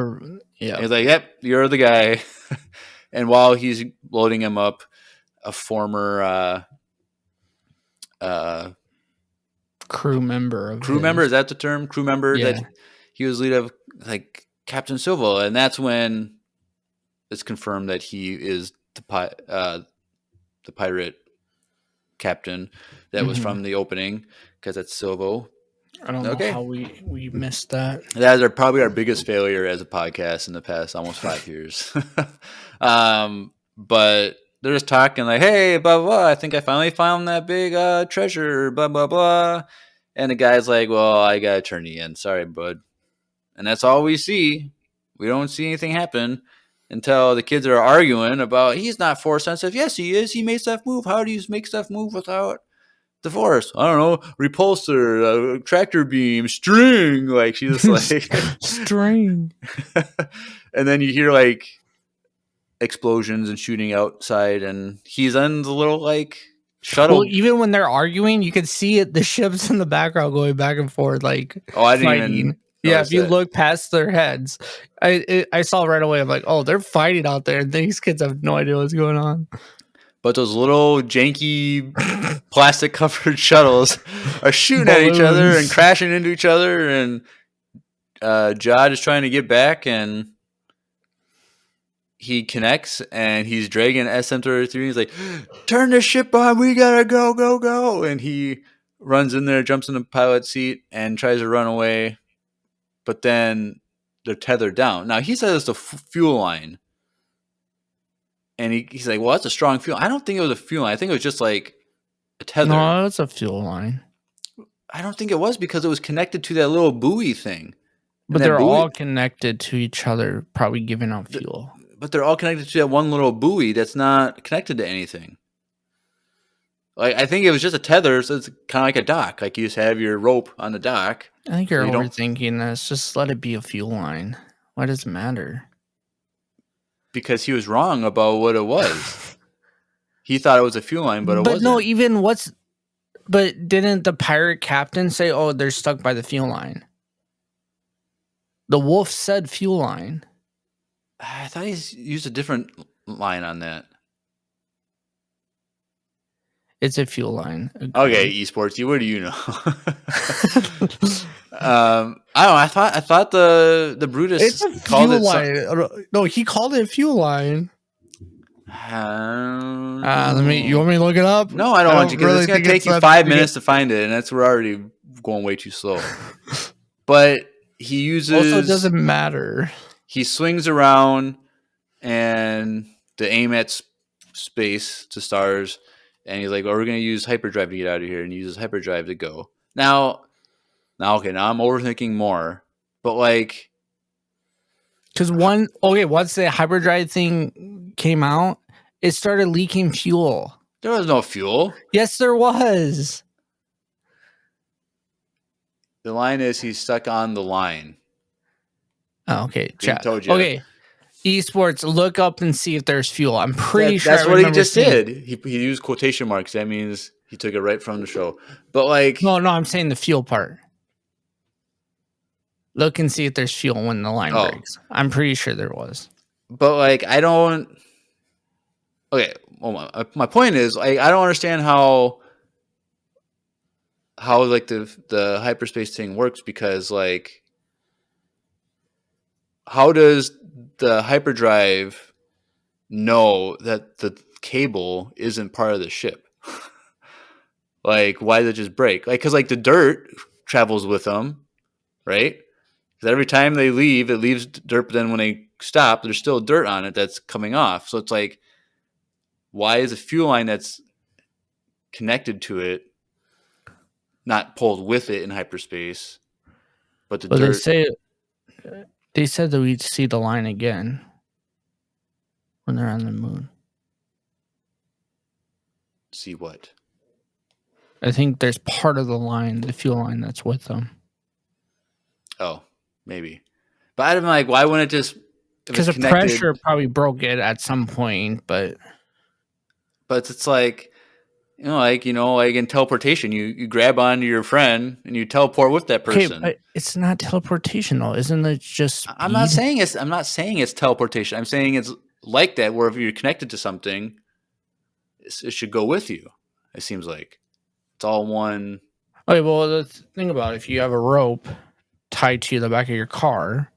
[SPEAKER 1] He's like, yep, you're the guy. And while he's loading him up, a former
[SPEAKER 2] crew member.
[SPEAKER 1] Is that the term? Crew member that he was lead of, like Captain Silva. And that's when it's confirmed that he is the pirate captain that was from the opening, because that's Silvo.
[SPEAKER 2] I don't know how we missed that.
[SPEAKER 1] That is probably our biggest failure as a podcast in the past almost 5 years. But they're just talking like, hey, blah, blah, blah, I think I finally found that big treasure, blah, blah, blah. And the guy's like, well, I got to turn you in. Sorry, bud. And that's all we see. We don't see anything happen until the kids are arguing about, he's not force sensitive. Yes, he is. He made stuff move. How do you make stuff move without the force? I don't know. Repulsor, tractor beam, string. Like, she's just like
[SPEAKER 2] string.
[SPEAKER 1] And then you hear like explosions and shooting outside, and he's on the little like shuttle.
[SPEAKER 2] Well, even when they're arguing, you can see it. The ships in the background going back and forth, like
[SPEAKER 1] I didn't even.
[SPEAKER 2] Yeah, if you look past their heads, I saw right away. I'm like, oh, they're fighting out there. These kids have no idea what's going on.
[SPEAKER 1] But those little janky plastic covered shuttles are shooting at each other and crashing into each other, and Jod is trying to get back, and he connects, and he's dragging SM-33. He's like, turn the ship on, we gotta go, go, go. And he runs in there, jumps in the pilot seat, and tries to run away. But then they're tethered down. Now, he says it's the fuel line. And he's like, well, that's a strong fuel. I don't think it was a fuel line. I think it was just like a tether.
[SPEAKER 2] No, it's a fuel line.
[SPEAKER 1] I don't think it was, because it was connected to that little buoy thing.
[SPEAKER 2] But they're all connected to each other, probably giving out fuel.
[SPEAKER 1] But they're all connected to that one little buoy that's not connected to anything. Like, I think it was just a tether, so it's kind of like a dock. Like, you just have your rope on the dock.
[SPEAKER 2] I think you're overthinking this. Just let it be a fuel line. Why does it matter?
[SPEAKER 1] Because he was wrong about what it was. He thought it was a fuel line, but it wasn't.
[SPEAKER 2] No, but didn't the pirate captain say, oh, they're stuck by the fuel line? The wolf said fuel line.
[SPEAKER 1] I thought he used a different line on that.
[SPEAKER 2] It's a fuel line.
[SPEAKER 1] Okay, esports. What do you know? I don't know. I thought the Brutus called it
[SPEAKER 2] line. No, he called it a fuel line. You want me to look it up?
[SPEAKER 1] No, I don't want you, because it's going to take you 5 minutes to find it, and we're already going way too slow. But he uses.
[SPEAKER 2] Also, it doesn't matter.
[SPEAKER 1] He swings around and to aim at space, to stars, and he's like, well, we're going to use hyperdrive to get out of here, and he uses hyperdrive to go. Now I'm overthinking more, but like,
[SPEAKER 2] because once the hyperdrive thing came out, it started leaking fuel.
[SPEAKER 1] There was no fuel.
[SPEAKER 2] Yes, there was.
[SPEAKER 1] The line is, he's stuck on the line.
[SPEAKER 2] Oh, okay. Chat. Okay. Esports, look up and see if there's fuel. I'm pretty sure
[SPEAKER 1] that's what he just did. He used quotation marks. That means he took it right from the show. But like,
[SPEAKER 2] no, I'm saying the fuel part. Look and see if there's fuel when the line breaks. I'm pretty sure there was.
[SPEAKER 1] But like, I don't. Okay, well, my point is, like, I don't understand how like the hyperspace thing works, because like, how does the hyperdrive know that the cable isn't part of the ship? Like, why did it just break? Like, because like the dirt travels with them, right? Because every time they leave, it leaves dirt, but then when they stop, there's still dirt on it that's coming off. So it's like, why is a fuel line that's connected to it not pulled with it in hyperspace, but the dirt?
[SPEAKER 2] They said that we'd see the line again when they're on the moon.
[SPEAKER 1] See what?
[SPEAKER 2] I think there's part of the line, the fuel line, that's with them.
[SPEAKER 1] Oh, maybe. But I'm like, why wouldn't it just?
[SPEAKER 2] Because the pressure probably broke it at some point, but
[SPEAKER 1] it's like, like in teleportation, you grab onto your friend and you teleport with that person.
[SPEAKER 2] Okay, but it's not teleportation though, isn't it? Just speed?
[SPEAKER 1] I'm not saying it's teleportation. I'm saying it's like that, where if you're connected to something, it should go with you. It seems like it's all one.
[SPEAKER 2] Okay, well, the thing about it, if you have a rope tied to the back of your car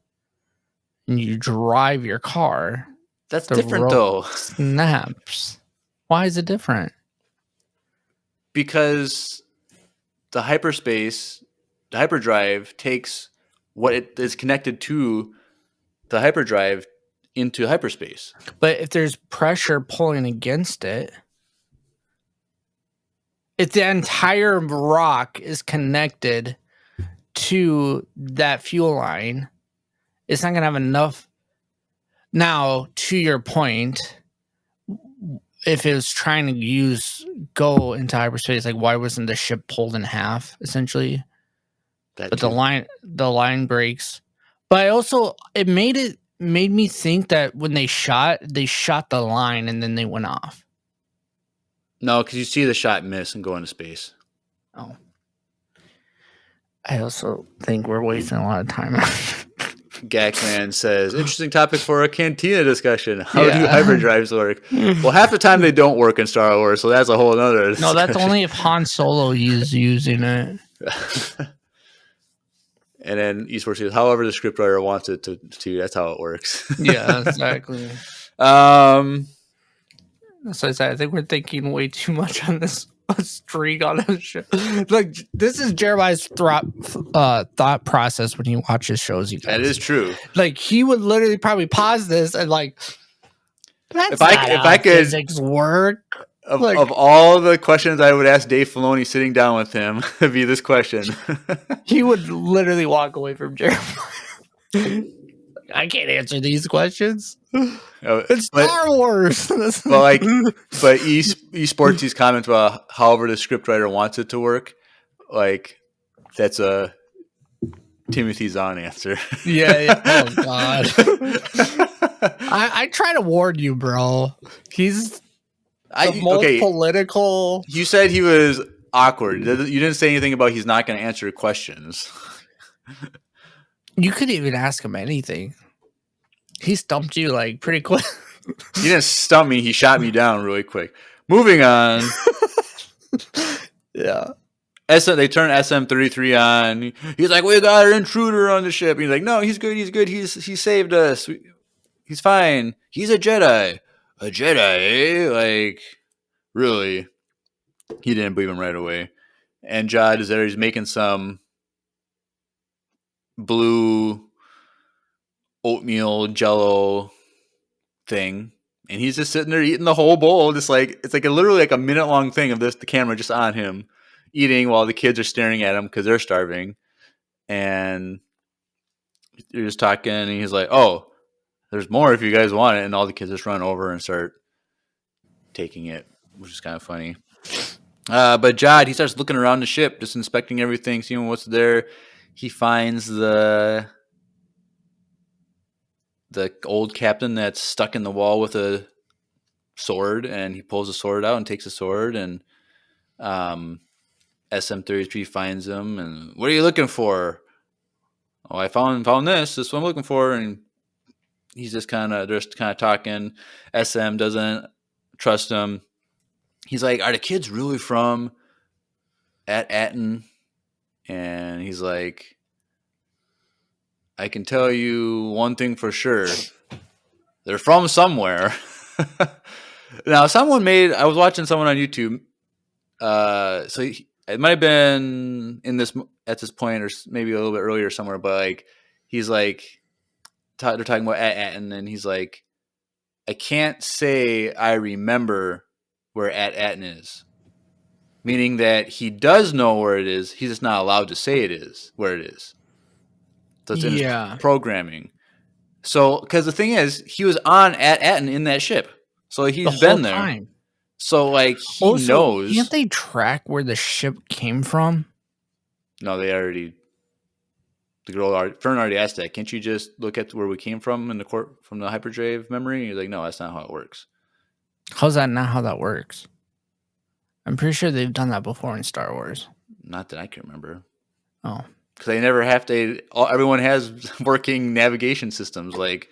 [SPEAKER 2] and you drive your car,
[SPEAKER 1] that's different though.
[SPEAKER 2] Snaps. Why is it different?
[SPEAKER 1] Because the hyperdrive takes what it is connected to the hyperdrive into hyperspace.
[SPEAKER 2] But if there's pressure pulling against it, if the entire rock is connected to that fuel line, it's not going to have enough. Now, to your point, if it was trying to go into hyperspace, like why wasn't the ship pulled in half, essentially? But the line breaks. But it made me think that when they shot the line and then they went off.
[SPEAKER 1] No, because you see the shot miss and go into space.
[SPEAKER 2] Oh. I also think we're wasting a lot of time.
[SPEAKER 1] Gakman says, interesting topic for a cantina discussion. How do hyperdrives work? Well, half the time they don't work in Star Wars, so that's a whole other discussion.
[SPEAKER 2] No, that's only if Han Solo is using it.
[SPEAKER 1] And then Eastward says, however the scriptwriter wants it to, that's how it works.
[SPEAKER 2] Yeah, exactly. So I think we're thinking way too much on this streak on this show. Like, this is Jeremiah's thought process when he watches shows. You guys.
[SPEAKER 1] That is true.
[SPEAKER 2] Like, he would literally probably pause this and like,
[SPEAKER 1] if I could
[SPEAKER 2] physics work.
[SPEAKER 1] Of all the questions I would ask Dave Filoni sitting down with him, it'd be this question.
[SPEAKER 2] He would literally walk away from Jeremiah. I can't answer these questions. It's Star Wars.
[SPEAKER 1] But eSports' comments about however the scriptwriter wants it to work, like that's a Timothy Zahn answer.
[SPEAKER 2] Yeah. Oh God. I try to warn you, bro. He's the most political.
[SPEAKER 1] You said he was awkward. You didn't say anything about he's not going to answer questions.
[SPEAKER 2] You could even ask him anything. He stumped you like pretty quick.
[SPEAKER 1] He didn't stump me. He shot me down really quick. Moving on.
[SPEAKER 2] Yeah.
[SPEAKER 1] They turn SM-33 on. He's like, we got an intruder on the ship. He's like, no, he's good. He's good. He saved us. He's fine. He's a Jedi. A Jedi? Like, really? He didn't believe him right away. And Jod is there. He's making some blue oatmeal jello thing. And he's just sitting there eating the whole bowl. Just like, it's like literally like a minute long thing of the camera just on him eating while the kids are staring at him because they're starving. And you're just talking and he's like, oh, there's more if you guys want it. And all the kids just run over and start taking it, which is kind of funny. But Jod, he starts looking around the ship, just inspecting everything, seeing what's there. He finds the the old captain that's stuck in the wall with a sword, and he pulls the sword out and takes the sword, and SM-33 finds him, and what are you looking for? Oh, I found this. This is what I'm looking for, and he's just kind of talking. SM doesn't trust him. He's like, "Are the kids really from Atten?" And he's like, "I can tell you one thing for sure. They're from somewhere." Now, I was watching someone on YouTube. It might have been at this point, or maybe a little bit earlier somewhere. But like, he's like, they're talking about Atten, and he's like, "I can't say I remember where Atten is," meaning that he does know where it is. He's just not allowed to say it is where it is. So it's in his programming. So, because the thing is, he was on Atten in that ship, so he's been there. Time. So, like, he knows.
[SPEAKER 2] Can't they track where the ship came from?
[SPEAKER 1] No, they already. Fern already asked that. Can't you just look at where we came from in the from the hyperdrive memory? And he's like, no, that's not how it works.
[SPEAKER 2] How's that not how that works? I'm pretty sure they've done that before in Star Wars.
[SPEAKER 1] Not that I can remember.
[SPEAKER 2] Oh.
[SPEAKER 1] Because they never have to. Everyone has working navigation systems. Like,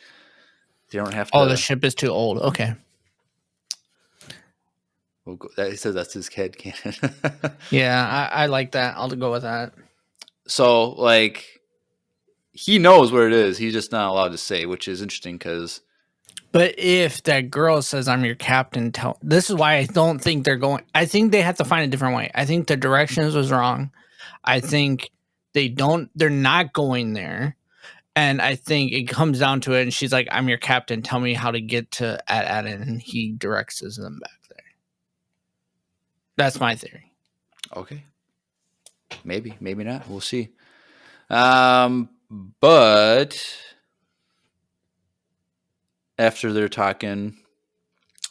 [SPEAKER 1] they don't have to.
[SPEAKER 2] Oh, the ship is too old. Okay.
[SPEAKER 1] He says that's his head canon.
[SPEAKER 2] Yeah, I like that. I'll go with that.
[SPEAKER 1] So, like, he knows where it is. He's just not allowed to say, which is interesting because.
[SPEAKER 2] But if that girl says, "I'm your captain," this is why I don't think they're going. I think they have to find a different way. I think the directions was wrong. I think they're not going there. And I think it comes down to it. And she's like, "I'm your captain. Tell me how to get to Atten." And he directs them back there. That's my theory.
[SPEAKER 1] Okay. Maybe not. We'll see. But after they're talking,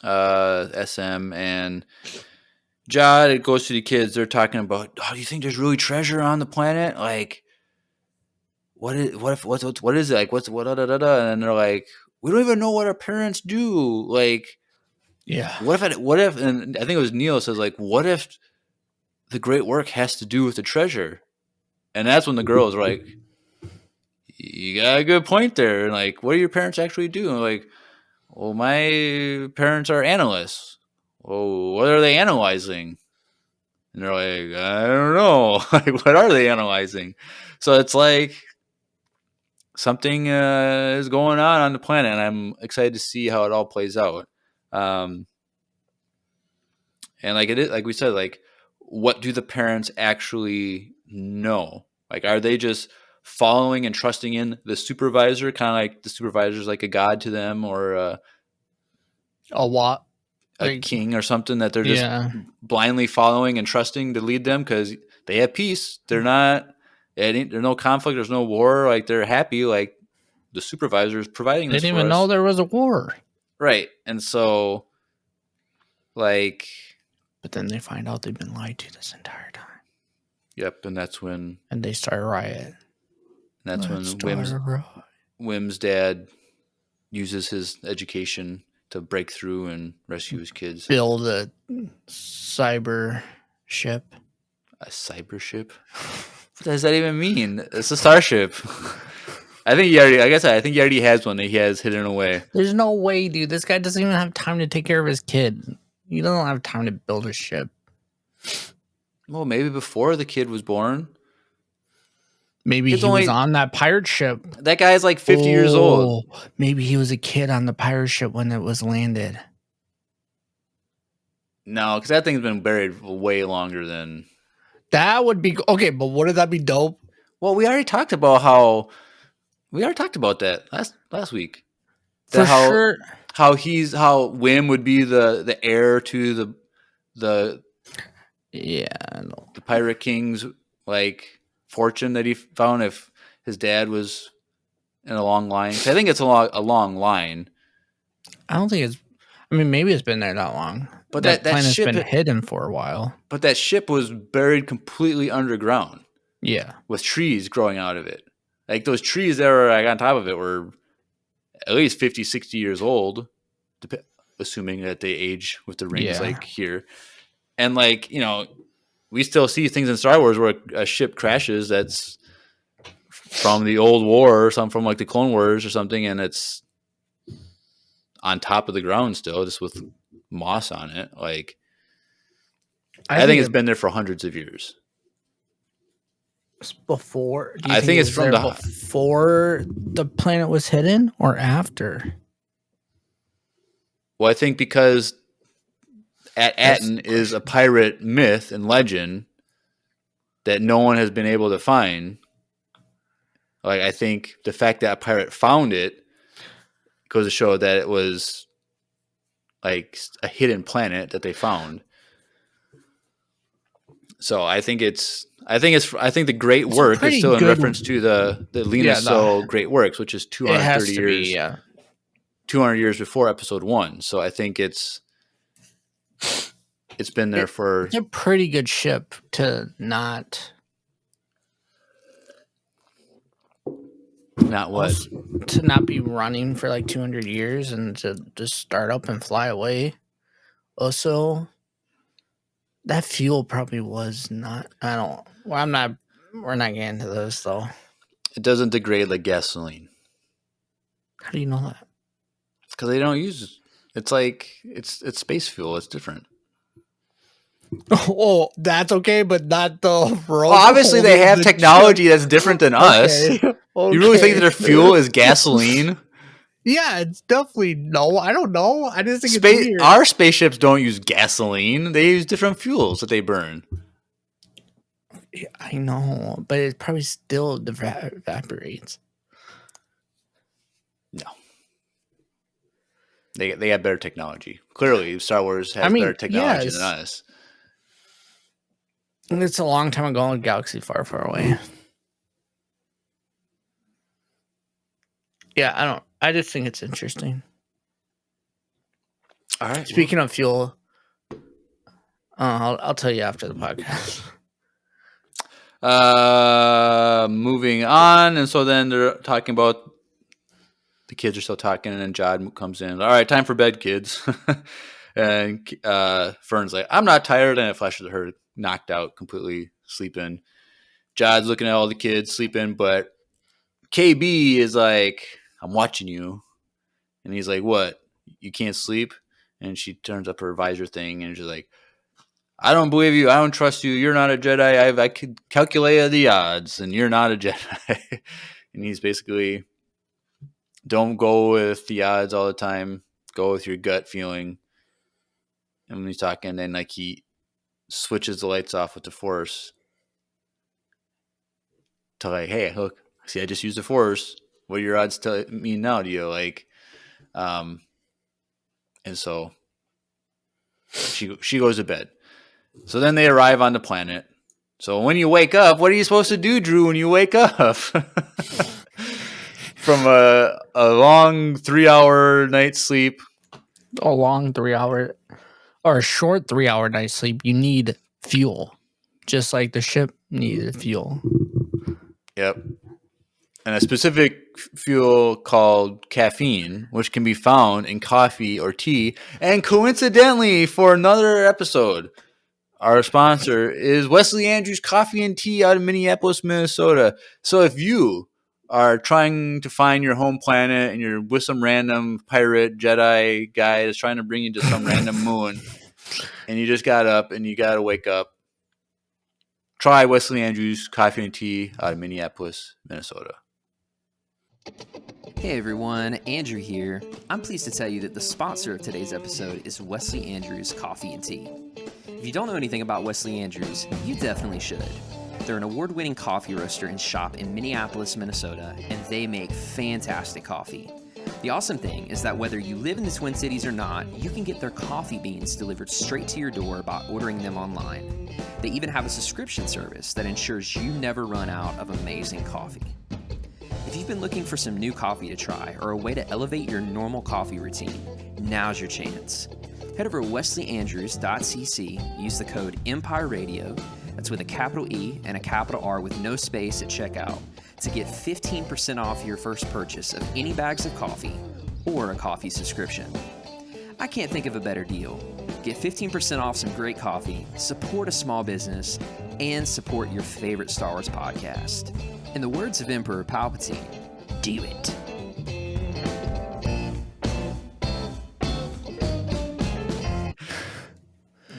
[SPEAKER 1] SM and Jod, it goes to the kids. They're talking about, "Oh, do you think there's really treasure on the planet? Like, what is it? Like, what? And they're like, "We don't even know what our parents do. Like,
[SPEAKER 2] yeah.
[SPEAKER 1] What if? And I think it was Neil says, like, what if the great work has to do with the treasure?" And that's when the girls are like, "You got a good point there. And like, what do your parents actually do?" And like, "Well, my parents are analysts." "Well, what are they analyzing?" And they're like, "I don't know." Like, what are they analyzing? So it's like something is going on the planet, and I'm excited to see how it all plays out. And like it is, like we said, like, what do the parents actually know? Like, are they just following and trusting in the supervisor, kind of like the supervisor's like a god to them, or a king or something that they're just blindly following and trusting to lead them because they have peace. They're not. There's no conflict. There's no war. Like, they're happy. Like, the supervisor is providing this for us.
[SPEAKER 2] They didn't even know there was a war.
[SPEAKER 1] Right. And so, like...
[SPEAKER 2] But then they find out they've been lied to this entire time.
[SPEAKER 1] Yep, and that's when...
[SPEAKER 2] And they start a riot.
[SPEAKER 1] And that's when Wim's dad uses his education to break through and rescue his kids.
[SPEAKER 2] Build a cyber ship.
[SPEAKER 1] A cyber ship? What does that even mean? It's a starship. I think he already has one that he has hidden away.
[SPEAKER 2] There's no way, dude. This guy doesn't even have time to take care of his kid. He doesn't have time to build a ship.
[SPEAKER 1] Well, maybe before the kid was born.
[SPEAKER 2] Maybe he was on that pirate ship.
[SPEAKER 1] That guy's like 50 years old.
[SPEAKER 2] Maybe he was a kid on the pirate ship when it was landed.
[SPEAKER 1] No, because that thing's been buried way longer than...
[SPEAKER 2] That would be... Okay, but wouldn't that be dope?
[SPEAKER 1] Well, we already talked about how... We already talked about that last week.
[SPEAKER 2] Sure.
[SPEAKER 1] How Wim would be the heir to the Pirate King's like fortune that he found if his dad was in a long line. I think it's a long line.
[SPEAKER 2] I don't think it's... I mean, maybe it's been there that long. But that planet's been hidden for a while.
[SPEAKER 1] But that ship was buried completely underground.
[SPEAKER 2] Yeah.
[SPEAKER 1] With trees growing out of it. Like, those trees that were like on top of it were at least 50, 60 years old, assuming that they age with the rings like here. And like, you know, we still see things in Star Wars where a ship crashes that's from the old war or something, from like the Clone Wars or something, and it's on top of the ground still, just with moss on it. Like, I think it's been there for hundreds of years.
[SPEAKER 2] Before, do you think it's from before the planet was hidden or after?
[SPEAKER 1] Well, I think because Aten is a pirate myth and legend that no one has been able to find. Like, I think the fact that a pirate found it goes to show that it was like a hidden planet that they found. So I think the Great Work is still in reference to the Lena Soul Great Works, which is 230 years. 200 years before Episode 1. So I think it's been there for.
[SPEAKER 2] It's a pretty good ship to not
[SPEAKER 1] what?
[SPEAKER 2] To not be running for like 200 years and to just start up and fly away. Also, that fuel probably was not. We're not getting into this though.
[SPEAKER 1] It doesn't degrade like gasoline.
[SPEAKER 2] How do you know that?
[SPEAKER 1] Because they don't use. It's like it's space fuel. It's different.
[SPEAKER 2] Oh, that's okay, but not the road.
[SPEAKER 1] Well, obviously, they have technology that's different than us. Okay. You really think that their fuel is gasoline?
[SPEAKER 2] Yeah, it's definitely no. I don't know. I just think it's weird.
[SPEAKER 1] Our spaceships don't use gasoline. They use different fuels that they burn.
[SPEAKER 2] Yeah, I know, but it probably still evaporates.
[SPEAKER 1] No. They have better technology. Clearly, Star Wars has better technology than us.
[SPEAKER 2] It's a long time ago in a galaxy far, far away. Yeah, I just think it's interesting.
[SPEAKER 1] All right.
[SPEAKER 2] Speaking of fuel, I'll tell you after the podcast.
[SPEAKER 1] Moving on, and so then they're talking about the kids are still talking, and then Jod comes in. All right, time for bed, kids. And Fern's like, I'm not tired, and it flashes her knocked out, completely sleeping. Jod's looking at all the kids sleeping, but KB is like, I'm watching you. And he's like, what? You can't sleep? And she turns up her visor thing, and she's like, I don't believe you. I don't trust you. You're not a Jedi. I could calculate the odds, and you're not a Jedi. And he's basically, don't go with the odds all the time. Go with your gut feeling. And when he's talking, then like he switches the lights off with the Force to like, hey, look, see, I just used the Force. What are your odds tell me now? Do you like? And so she goes to bed. So then they arrive on the planet. So when you wake up, what are you supposed to do, Drew? When you wake up from a long 3-hour night's sleep,
[SPEAKER 2] a long 3-hour or a short 3-hour night's sleep, you need fuel, just like the ship needed fuel.
[SPEAKER 1] Yep. And a specific fuel called caffeine, which can be found in coffee or tea. And coincidentally, for another episode, our sponsor is Wesley Andrews Coffee and Tea out of Minneapolis, Minnesota. So if you are trying to find your home planet and you're with some random pirate Jedi guy that's trying to bring you to some random moon, and you just got up and you got to wake up, try Wesley Andrews Coffee and Tea out of Minneapolis, Minnesota.
[SPEAKER 3] Hey everyone, Andrew here. I'm pleased to tell you that the sponsor of today's episode is Wesley Andrews Coffee and Tea. If you don't know anything about Wesley Andrews, you definitely should. They're an award-winning coffee roaster and shop in Minneapolis, Minnesota, and they make fantastic coffee. The awesome thing is that whether you live in the Twin Cities or not, you can get their coffee beans delivered straight to your door by ordering them online. They even have a subscription service that ensures you never run out of amazing coffee. If you've been looking for some new coffee to try or a way to elevate your normal coffee routine, now's your chance. Head over to wesleyandrews.cc, use the code EMPIRERADIO, that's with a capital E and a capital R with no space at checkout, to get 15% off your first purchase of any bags of coffee or a coffee subscription. I can't think of a better deal. Get 15% off some great coffee, support a small business, and support your favorite Star Wars podcast. In the words of Emperor Palpatine, do it.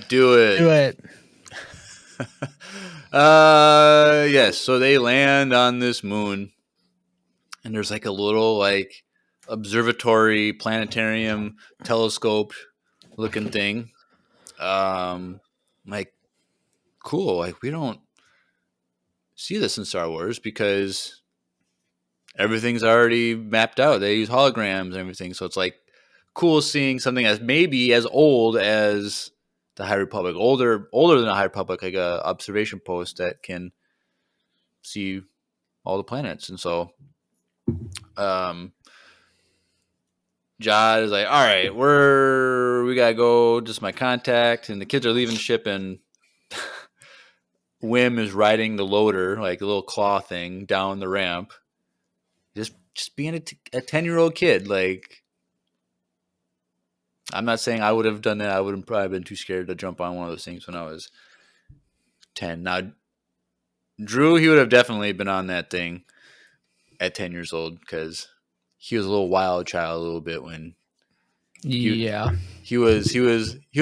[SPEAKER 1] Do it.
[SPEAKER 2] Do it.
[SPEAKER 1] Yes. So they land on this moon, and there's like a little like observatory, planetarium, telescope looking thing. Like cool. Like we don't see this in Star Wars because everything's already mapped out. They use holograms and everything, so it's like cool seeing something as maybe as old as the High Republic, older than the High Republic, like a observation post that can see all the planets. And so, Jod is like, all right, we gotta go. Just my contact, and the kids are leaving the ship, and Wim is riding the loader, like a little claw thing, down the ramp. Just being a 10-year-old kid, like. I'm not saying I would have done that. I would have probably been too scared to jump on one of those things when I was 10. Now, Drew, he would have definitely been on that thing at 10 years old because he was a little wild child a little bit when he was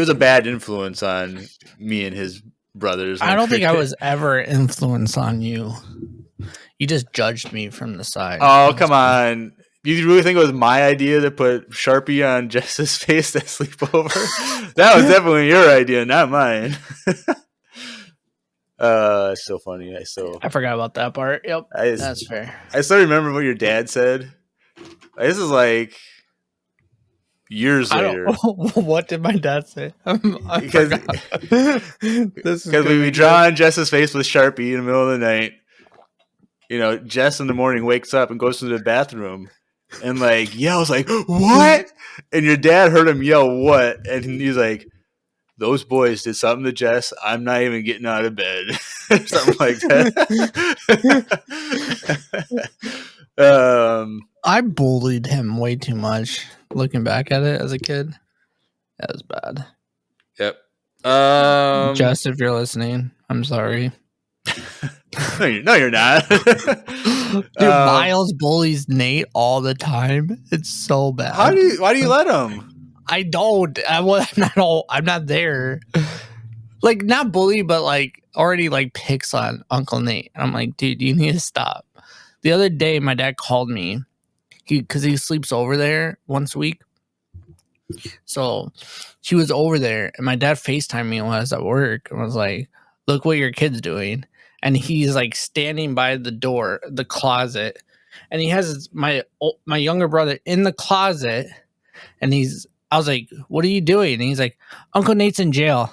[SPEAKER 1] a bad influence on me and his brothers.
[SPEAKER 2] I don't think I was ever influenced on you. You just judged me from the side.
[SPEAKER 1] Oh, come on. You really think it was my idea to put Sharpie on Jess's face to sleep over? That was definitely your idea, not mine. It's so funny.
[SPEAKER 2] I forgot about that part. Yep, that's fair.
[SPEAKER 1] I still remember what your dad said. This is like years later.
[SPEAKER 2] What did my dad say?
[SPEAKER 1] Because we draw on Jess's face with Sharpie in the middle of the night. You know, Jess in the morning wakes up and goes to the bathroom. And like yells like, what? And your dad heard him yell what? And he's like, those boys did something to Jess. I'm not even getting out of bed. Something like that.
[SPEAKER 2] I bullied him way too much. Looking back at it as a kid, that was bad.
[SPEAKER 1] Yep.
[SPEAKER 2] Jess, if you're listening, I'm sorry.
[SPEAKER 1] No, you're not.
[SPEAKER 2] Dude, Miles bullies Nate all the time. It's so bad.
[SPEAKER 1] Why do you let him?
[SPEAKER 2] I don't. I'm not there. Like, not bully, but like already like picks on Uncle Nate. And I'm like, dude, you need to stop. The other day, my dad called me because he sleeps over there once a week. So he was over there, and my dad FaceTimed me while I was at work and was like, look what your kid's doing. And he's like standing by the door, the closet, and he has my younger brother in the closet. And I was like, what are you doing? And he's like, Uncle Nate's in jail.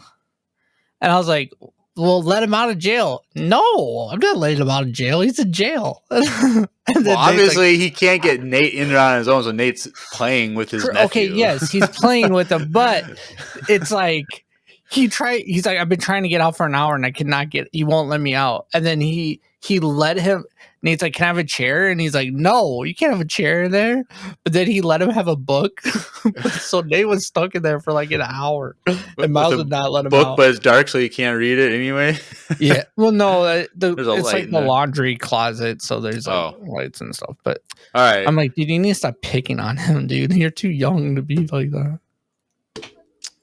[SPEAKER 2] And I was like, well, let him out of jail. No, I'm not letting him out of jail. He's in jail.
[SPEAKER 1] Well, obviously, he can't get Nate in there on his own, so Nate's playing with his nephew.
[SPEAKER 2] Okay, yes, he's playing with him, but it's like, he's like, I've been trying to get out for an hour and I cannot he won't let me out. And then he let him, Nate's like, can I have a chair? And he's like, no, you can't have a chair in there. But then he let him have a book. So Nate was stuck in there for like an hour. And Miles would not let him out.
[SPEAKER 1] But it's dark, so you can't read it anyway.
[SPEAKER 2] Yeah. Well, no, it's like the laundry closet. So there's like lights and stuff. But
[SPEAKER 1] all right.
[SPEAKER 2] I'm like, dude, you need to stop picking on him, dude. You're too young to be like that.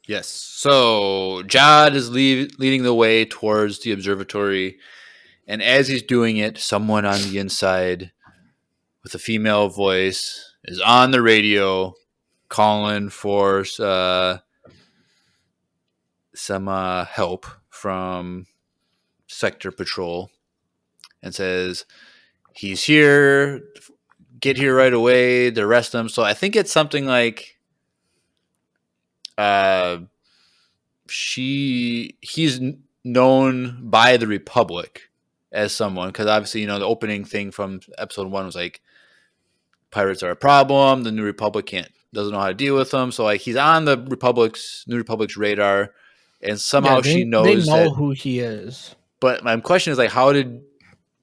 [SPEAKER 1] Yes. So Jod is leading the way towards the observatory. And as he's doing it, someone on the inside with a female voice is on the radio calling for some help from Sector Patrol and says, he's here, get here right away, to arrest him. So I think it's something like he's known by the Republic as someone, because obviously, the opening thing from episode 1 was like, pirates are a problem, the New Republic doesn't know how to deal with them, so like he's on the New Republic's radar, and somehow she knows
[SPEAKER 2] they know who he is.
[SPEAKER 1] But my question is like,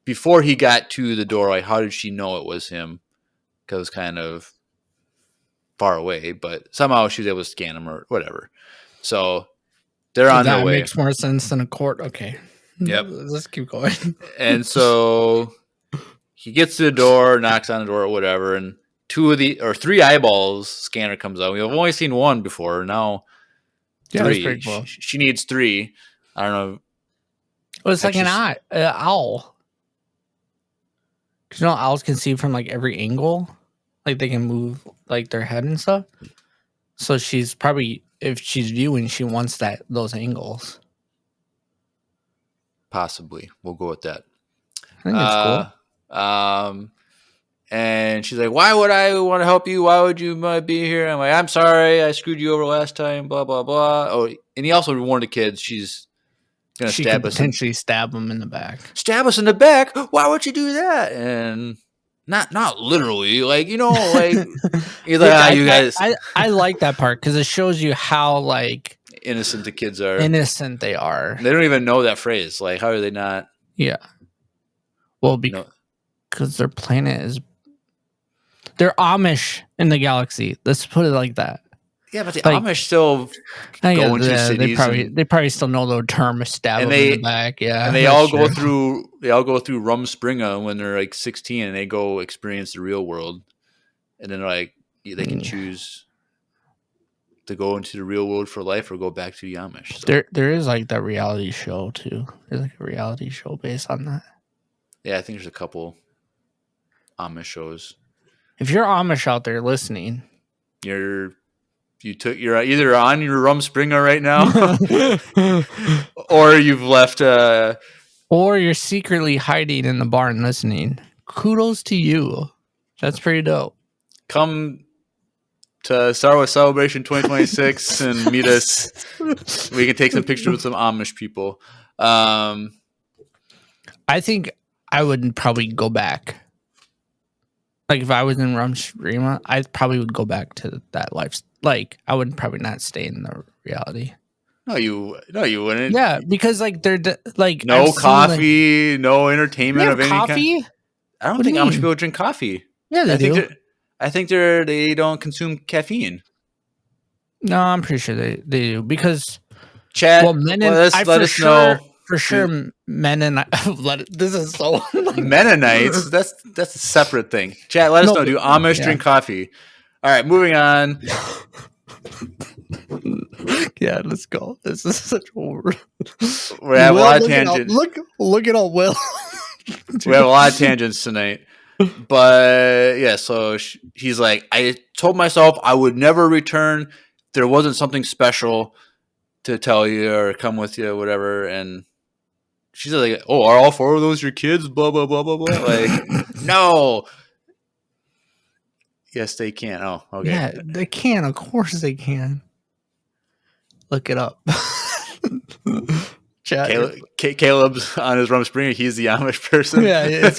[SPEAKER 1] before he got to the door, like how did she know it was him? Because kind of far away, but somehow she was able to scan them or whatever. So they're on their way.
[SPEAKER 2] That makes more sense than a court. Okay.
[SPEAKER 1] Yep.
[SPEAKER 2] Let's keep going.
[SPEAKER 1] And so he gets to the door, knocks on the door or whatever, and 3 eyeballs scanner comes out. We've only seen 1 before. Now 3.
[SPEAKER 2] Pretty cool.
[SPEAKER 1] She needs 3. I don't know.
[SPEAKER 2] Well, it's like an owl. Because owls can see from like every angle. Like they can move like their head and stuff. So she's probably, if she's viewing, she wants those angles.
[SPEAKER 1] Possibly. We'll go with that.
[SPEAKER 2] I think that's cool.
[SPEAKER 1] And she's like, why would I want to help you? Why would you be here? I'm like, I'm sorry. I screwed you over last time, blah, blah, blah. Oh, and he also warned the kids she's going to stab us.
[SPEAKER 2] Potentially stab them in the back.
[SPEAKER 1] Stab us in the back? Why would you do that? And not literally. Like, like, he's like, you guys.
[SPEAKER 2] I like that part because it shows you how, like,
[SPEAKER 1] innocent the kids are.
[SPEAKER 2] Innocent they are.
[SPEAKER 1] They don't even know that phrase. Like, how are they not?
[SPEAKER 2] Yeah. Well, because their planet is... They're Amish in the galaxy. Let's put it like that.
[SPEAKER 1] Yeah, but the Amish still go into cities.
[SPEAKER 2] They probably still know the term stab them in the back. Yeah,
[SPEAKER 1] and they all go through Rumspringa when they're like 16, and they go experience the real world, and then like they can choose to go into the real world for life or go back to the Amish.
[SPEAKER 2] So. There is like that reality show too. There's like a reality show based on that.
[SPEAKER 1] Yeah, I think there's a couple Amish shows.
[SPEAKER 2] If you're Amish out there listening,
[SPEAKER 1] you're either on your Rumspringa right now, or you've left,
[SPEAKER 2] or you're secretly hiding in the barn listening. Kudos to you. That's pretty dope.
[SPEAKER 1] Come to Star Wars Celebration 2026 and meet us. We can take some pictures with some Amish people.
[SPEAKER 2] I think I would probably go back. Like, if I was in Rumspringa, I probably would go back to that life. Like, I would probably not stay in the reality.
[SPEAKER 1] No, you wouldn't.
[SPEAKER 2] Yeah, because like they're like
[SPEAKER 1] no coffee, no entertainment of any
[SPEAKER 2] coffee?
[SPEAKER 1] kind. I don't think Amish people drink coffee.
[SPEAKER 2] Yeah, they do.
[SPEAKER 1] I think they don't consume caffeine.
[SPEAKER 2] No, I'm pretty sure they do because.
[SPEAKER 1] Chat. Well, let us know.
[SPEAKER 2] For sure, Mennonites. This is so
[SPEAKER 1] Mennonites. That's a separate thing. Chat, let us know. Do Amish drink coffee? All right, moving on.
[SPEAKER 2] Yeah, let's go. This is such a.
[SPEAKER 1] We have a lot of tangents.
[SPEAKER 2] Look at all Will.
[SPEAKER 1] We have a lot of tangents tonight, but yeah. So he's like, I told myself I would never return. There wasn't something special to tell you or come with you or whatever, and. She's like, oh, are all 4 of those your kids? Blah, blah, blah, blah, blah. Like, no. Yes, they can. Oh, okay.
[SPEAKER 2] Yeah, they can. Of course they can. Look it up.
[SPEAKER 1] Caleb's on his Rumspringa. He's the Amish person.
[SPEAKER 2] Yeah, it's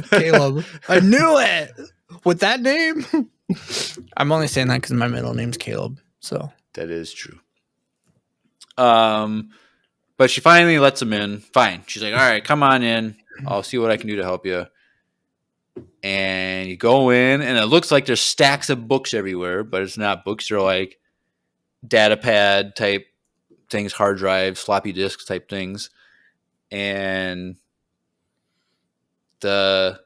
[SPEAKER 2] Caleb. I knew it. With that name? I'm only saying that because my middle name's Caleb. So
[SPEAKER 1] that is true. But she finally lets him in. Fine. She's like, all right, come on in. I'll see what I can do to help you. And you go in, and it looks like there's stacks of books everywhere, but it's not books. They're like data pad type things, hard drives, floppy disks type things. And the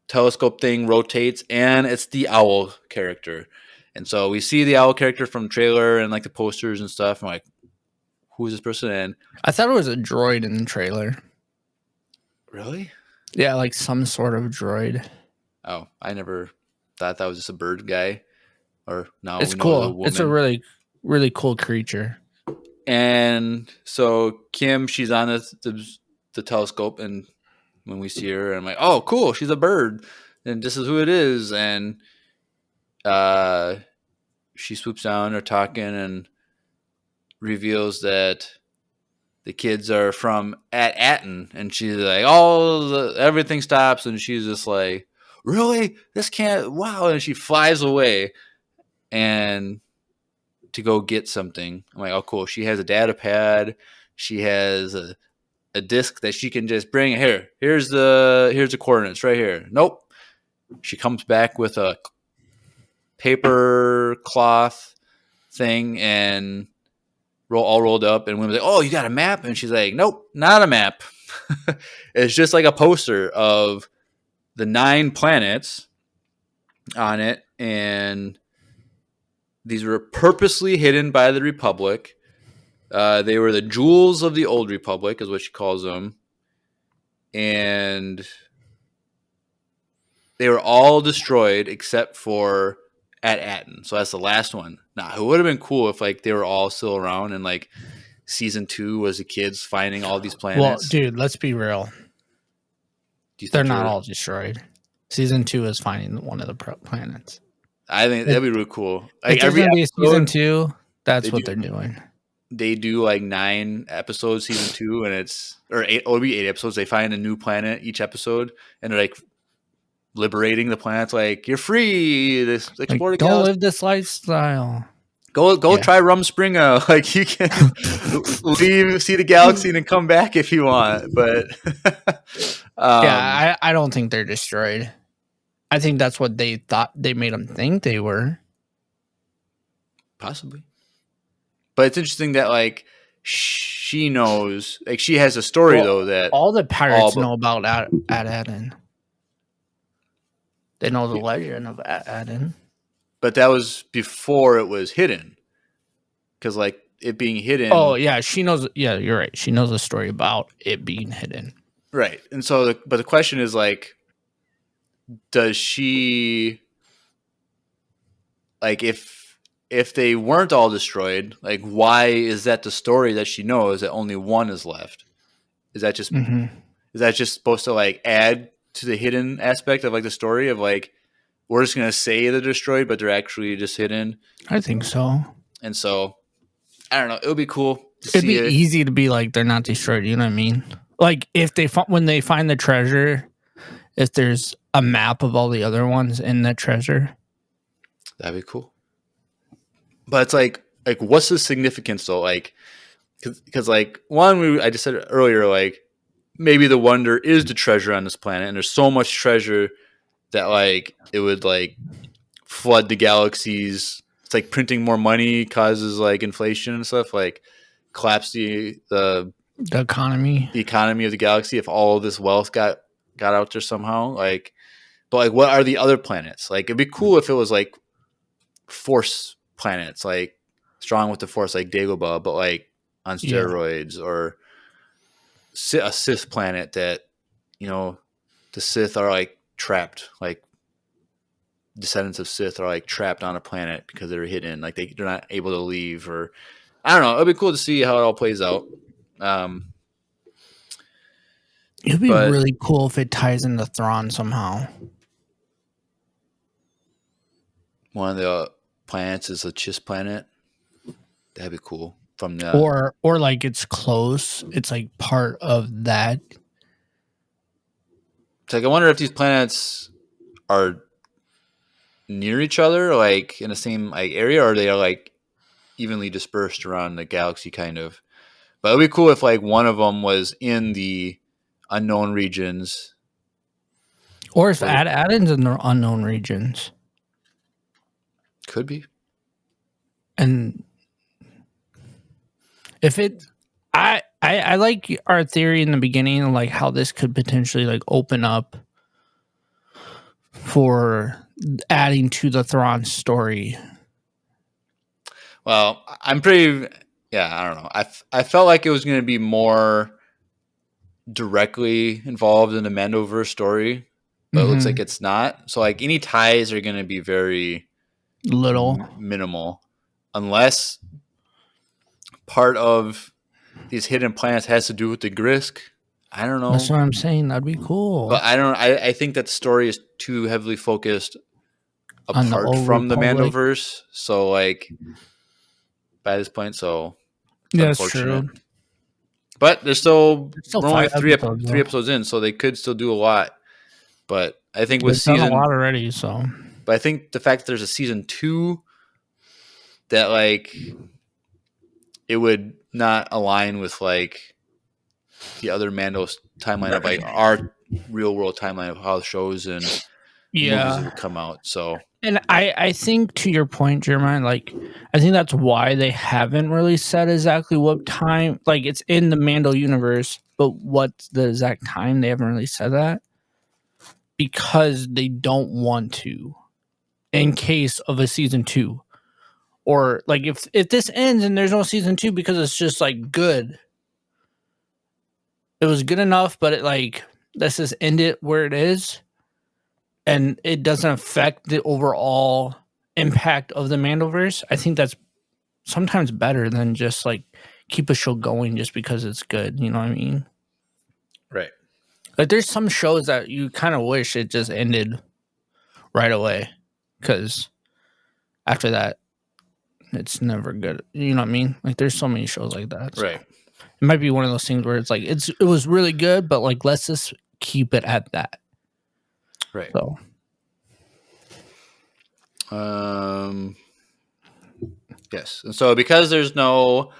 [SPEAKER 1] telescope thing rotates, and it's the owl character. And so we see the owl character from the trailer and like the posters and stuff. I'm like, who is this person? And
[SPEAKER 2] I thought it was a droid in the trailer.
[SPEAKER 1] Really?
[SPEAKER 2] Yeah, like some sort of droid.
[SPEAKER 1] Oh, I never thought that was just a bird guy. Or no,
[SPEAKER 2] it's cool. It's a really, really cool creature.
[SPEAKER 1] And so Kim, she's on the telescope, and when we see her, I'm like, oh, cool, she's a bird, and this is who it is. And she swoops down, they're talking, and reveals that the kids are from Atten, and she's like, everything stops, and she's just like, really? This can't, wow. And she flies away and to go get something. I'm like, oh, cool. She has a data pad. She has a disc that she can just bring. Here's the coordinates right here. Nope. She comes back with a paper cloth thing and all rolled up. And we were like, "Oh, you got a map?" And she's like, "Nope, not a map. It's just like a poster of the 9 planets on it, and these were purposely hidden by the Republic. They were the jewels of the old Republic, is what she calls them, and they were all destroyed except for at Aten. So that's the last one. Now, it would have been cool if like they were all still around and like season 2 was the kids finding all these planets.
[SPEAKER 2] Well, dude, let's be real. They're not all destroyed. Season 2 is finding one of the planets.
[SPEAKER 1] I think that'd be really cool.
[SPEAKER 2] Like every episode, season 2, that's what they're doing.
[SPEAKER 1] They do like 9 episodes season 2, and it's or 8. It'll be 8 episodes. They find a new planet each episode, and they're like liberating the planets. Like you're free. This explore the
[SPEAKER 2] galaxy. Don't live this lifestyle.
[SPEAKER 1] Go try Rumspringa. Like you can leave, see the galaxy, and then come back if you want. But
[SPEAKER 2] I don't think they're destroyed. I think that's what they thought. They made them think they were.
[SPEAKER 1] Possibly. But it's interesting that like she knows, like she has a story though that
[SPEAKER 2] all the pirates know about Aten. They know the legend of Aten.
[SPEAKER 1] But that was before it was hidden, because like it being hidden.
[SPEAKER 2] Oh yeah, she knows. Yeah, you're right. She knows the story about it being hidden.
[SPEAKER 1] Right, and so but the question is like, does she like if they weren't all destroyed, like why is that the story that she knows that only one is left? Is that just is that just supposed to like add to the hidden aspect of like the story of like we're just gonna say they're destroyed but they're actually just hidden?
[SPEAKER 2] I think so.
[SPEAKER 1] And so I don't know, it would be cool to
[SPEAKER 2] It'd be easy to be like they're not destroyed, you know what I mean? Like if they when they find the treasure, if there's a map of all the other ones in that treasure,
[SPEAKER 1] that'd be cool. But it's like what's the significance though? Like, because like I just said earlier, like maybe the wonder is the treasure on this planet, and there's so much treasure that like it would like flood the galaxies. It's like printing more money causes like inflation and stuff, like collapse the
[SPEAKER 2] economy
[SPEAKER 1] of the galaxy if all of this wealth got out there somehow. Like, but like what are the other planets? Like it'd be cool if it was like force planets, like strong with the force, like Dagobah, but like on steroids, or a Sith planet that, you know, the Sith are like trapped, like descendants of Sith are like trapped on a planet because they're hidden, like they're not able to leave, or I don't know. It'd be cool to see how it all plays out.
[SPEAKER 2] It'd be really cool if it ties into Thrawn somehow.
[SPEAKER 1] One of the planets is a Chiss planet. That'd be cool. From the
[SPEAKER 2] or like it's close. It's like part of that.
[SPEAKER 1] It's like I wonder if these planets are near each other, like in the same like area, or they are like evenly dispersed around the galaxy, kind of. But it'd be cool if like one of them was in the unknown regions,
[SPEAKER 2] or if Aten's in the unknown regions.
[SPEAKER 1] Could be.
[SPEAKER 2] And if it, I like our theory in the beginning, like how this could potentially like open up for adding to the Thrawn story.
[SPEAKER 1] Well, I'm pretty. Yeah, I don't know. I felt like it was going to be more directly involved in the Mandoverse story, but it looks like it's not. So like any ties are going to be very minimal, unless part of these hidden planets has to do with the Grisk. I don't know.
[SPEAKER 2] That's what I'm saying. That'd be cool.
[SPEAKER 1] But I don't. I think that the story is too heavily focused apart from the Mandoverse. So like by this point, so
[SPEAKER 2] yeah, that's true.
[SPEAKER 1] But we're only three episodes in, so they could still do a lot. But I think with
[SPEAKER 2] season, done a lot already. So,
[SPEAKER 1] but I think the fact that there's a season 2, that like it would not align with like the other Mando's timeline of like our real world timeline of how shows and movies would come out. So
[SPEAKER 2] And I think to your point, Jeremiah, like I think that's why they haven't really said exactly what time. Like it's in the Mando universe, but what's the exact time? They haven't really said that because they don't want to, in case of a season 2, or like if this ends and there's no season 2 because it's just like good. It was good enough, but it like let's just end it where it is, and it doesn't affect the overall impact of the Mandoverse. I think that's sometimes better than just like keep a show going just because it's good. You know what I mean?
[SPEAKER 1] Right.
[SPEAKER 2] Like there's some shows that you kind of wish it just ended right away, because after that, it's never good. You know what I mean? Like there's so many shows like that. So.
[SPEAKER 1] Right.
[SPEAKER 2] It might be one of those things where it's like it was really good, but like let's just keep it at that.
[SPEAKER 1] Right.
[SPEAKER 2] So.
[SPEAKER 1] Yes. And so because there's no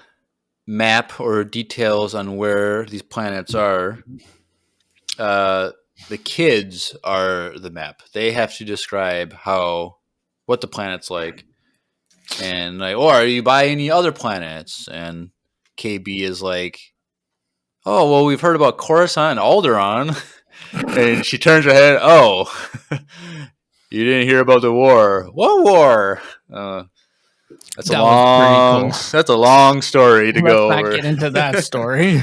[SPEAKER 1] map or details on where these planets are, the kids are the map. They have to describe what the planet's like, and like, or are you by any other planets? And KB is like, oh, well, we've heard about Coruscant and Alderaan. And she turns her head, oh, you didn't hear about the war. What war? That's a long story to go over.
[SPEAKER 2] Let's not get into that story.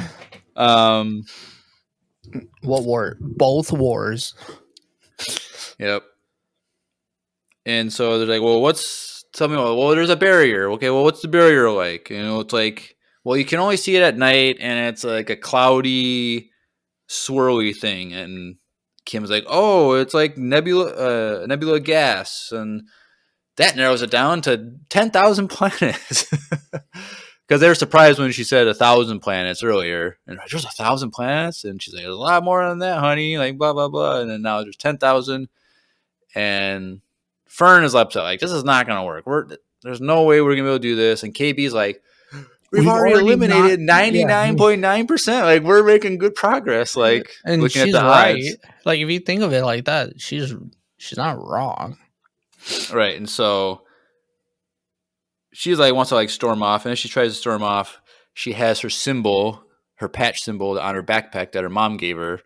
[SPEAKER 2] What war? Both wars.
[SPEAKER 1] Yep. And so they're like, well, tell me, well, there's a barrier. Okay, well, what's the barrier like? You know, it's like, well, you can only see it at night, and it's like a cloudy, swirly thing. And Kim's like, oh, it's like nebula gas. And that narrows it down to 10,000 planets. Because they were surprised when she said 1,000 planets earlier. And there's 1,000 planets? And she's like, there's a lot more than that, honey. Like, blah, blah, blah. And then now there's 10,000. And Fern is upset. Like, this is not going to work. There's no way we're going to be able to do this. And KB's like, we've already eliminated 99.9%. Like, we're making good progress. Like,
[SPEAKER 2] and
[SPEAKER 1] looking
[SPEAKER 2] she's
[SPEAKER 1] at the
[SPEAKER 2] right.
[SPEAKER 1] odds.
[SPEAKER 2] Like, if you think of it like that, she's not wrong.
[SPEAKER 1] Right. And so she's like, wants to like storm off. And as she tries to storm off, she has her symbol, her patch symbol on her backpack that her mom gave her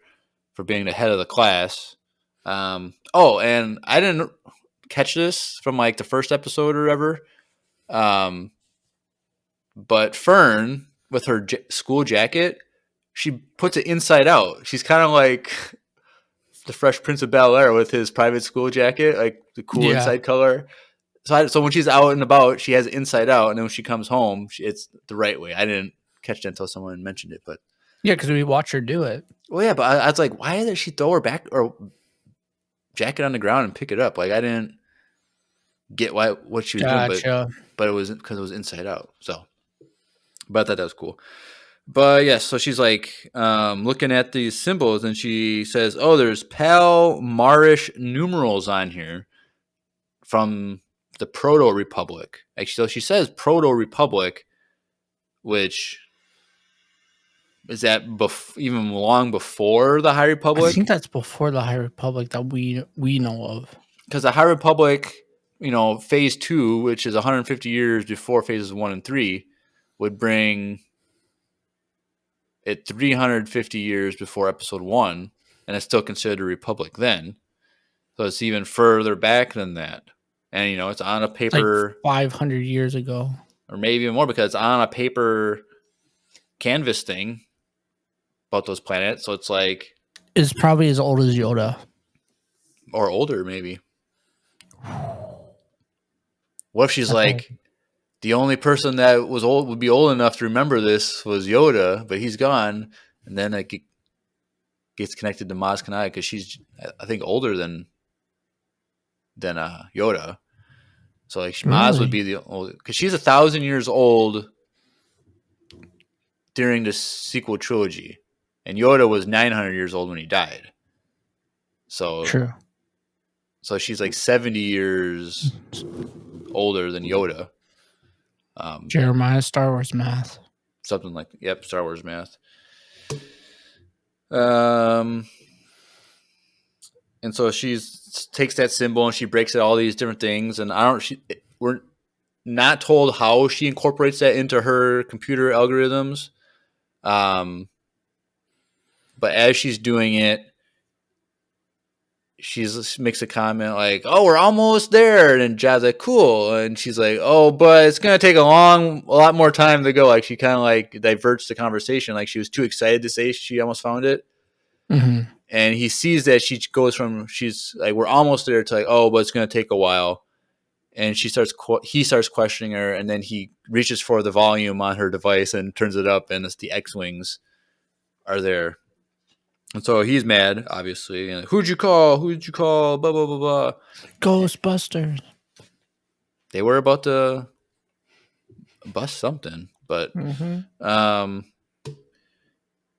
[SPEAKER 1] for being the head of the class. Oh, and I didn't catch this from like the first episode or ever. But Fern, with her school jacket, she puts it inside out. She's kind of like the Fresh Prince of Bel-Air with his private school jacket, like the cool inside color. So when she's out and about, she has it inside out, and then when she comes home, it's the right way. I didn't catch it until someone mentioned it, but
[SPEAKER 2] yeah, because we watch her do it.
[SPEAKER 1] Well, yeah, but I was like, why did she throw her back or jacket on the ground and pick it up? Like, I didn't get what she was doing, but it was because it was inside out. So, but I thought that was cool. But yeah, so she's like looking at these symbols, and she says, "Oh, there's Palmarish numerals on here from the Proto Republic." Actually, so she says Proto Republic, which is that even long before the High Republic?
[SPEAKER 2] I think that's before the High Republic that we know of.
[SPEAKER 1] Because the High Republic, Phase 2, which is 150 years before Phases 1 and 3, would bring it 350 years before Episode 1, and it's still considered a Republic then. So it's even further back than that. And, it's on a paper...
[SPEAKER 2] Like 500 years ago.
[SPEAKER 1] Or maybe even more, because it's on a paper canvas thing about those planets. So it's like...
[SPEAKER 2] It's probably as old as Yoda.
[SPEAKER 1] Or older, maybe. What if she's like, the only person that would be old enough to remember this was Yoda, but he's gone, and then it gets connected to Maz Kanata because she's, I think, older than Yoda. So like Maz would be the old, because she's 1,000 years old during the sequel trilogy, and Yoda was 900 years old when he died. So
[SPEAKER 2] true.
[SPEAKER 1] So she's like 70 years older than Yoda.
[SPEAKER 2] Jeremiah, Star Wars math.
[SPEAKER 1] Something like, yep, Star Wars math. And so she takes that symbol and she breaks it all these different things. And we're not told how she incorporates that into her computer algorithms. But as she's doing it, she makes a comment like, "Oh, we're almost there." And Jad's like, "Cool." And she's like, "Oh, but it's gonna take a lot more time to go." Like she kind of like diverts the conversation. Like she was too excited to say she almost found it.
[SPEAKER 2] Mm-hmm.
[SPEAKER 1] And he sees that she goes from she's like, "We're almost there," to like, "Oh, but it's gonna take a while." And he starts questioning her, and then he reaches for the volume on her device and turns it up, and it's the X-Wings are there. And so he's mad, obviously. And who'd you call? Blah, blah, blah, blah.
[SPEAKER 2] Ghostbusters.
[SPEAKER 1] They were about to bust something. But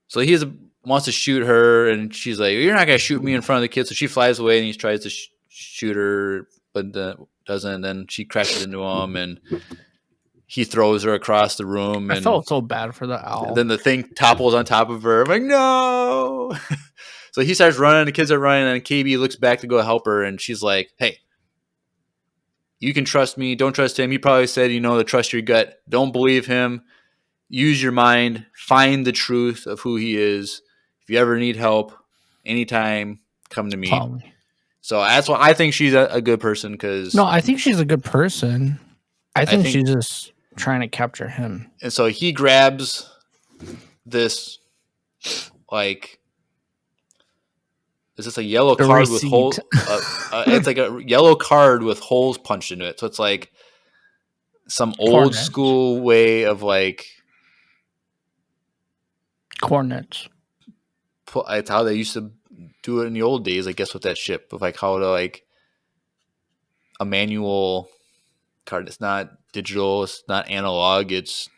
[SPEAKER 1] so he wants to shoot her, and she's like, "You're not going to shoot me in front of the kids." So she flies away, and he tries to shoot her, but doesn't. And then she crashes into him, and he throws her across the room.
[SPEAKER 2] I felt so bad for the owl.
[SPEAKER 1] Then the thing topples on top of her. I'm like, no! So he starts running. The kids are running, and KB looks back to go help her, and she's like, "Hey, you can trust me. Don't trust him. He probably said, to trust your gut. Don't believe him. Use your mind. Find the truth of who he is. If you ever need help, anytime, come to me."
[SPEAKER 2] Call me.
[SPEAKER 1] So that's why I think she's a good person.
[SPEAKER 2] No, I think she's a good person. I think she's just trying to capture him.
[SPEAKER 1] And so he grabs this, like, is this a yellow card with holes? It's like a yellow card with holes punched into it. So it's like some old school way of like
[SPEAKER 2] coordinates.
[SPEAKER 1] It's how they used to do it in the old days, I guess, with that ship, of like how to like a manual card. It's not digital. It's not analog. It's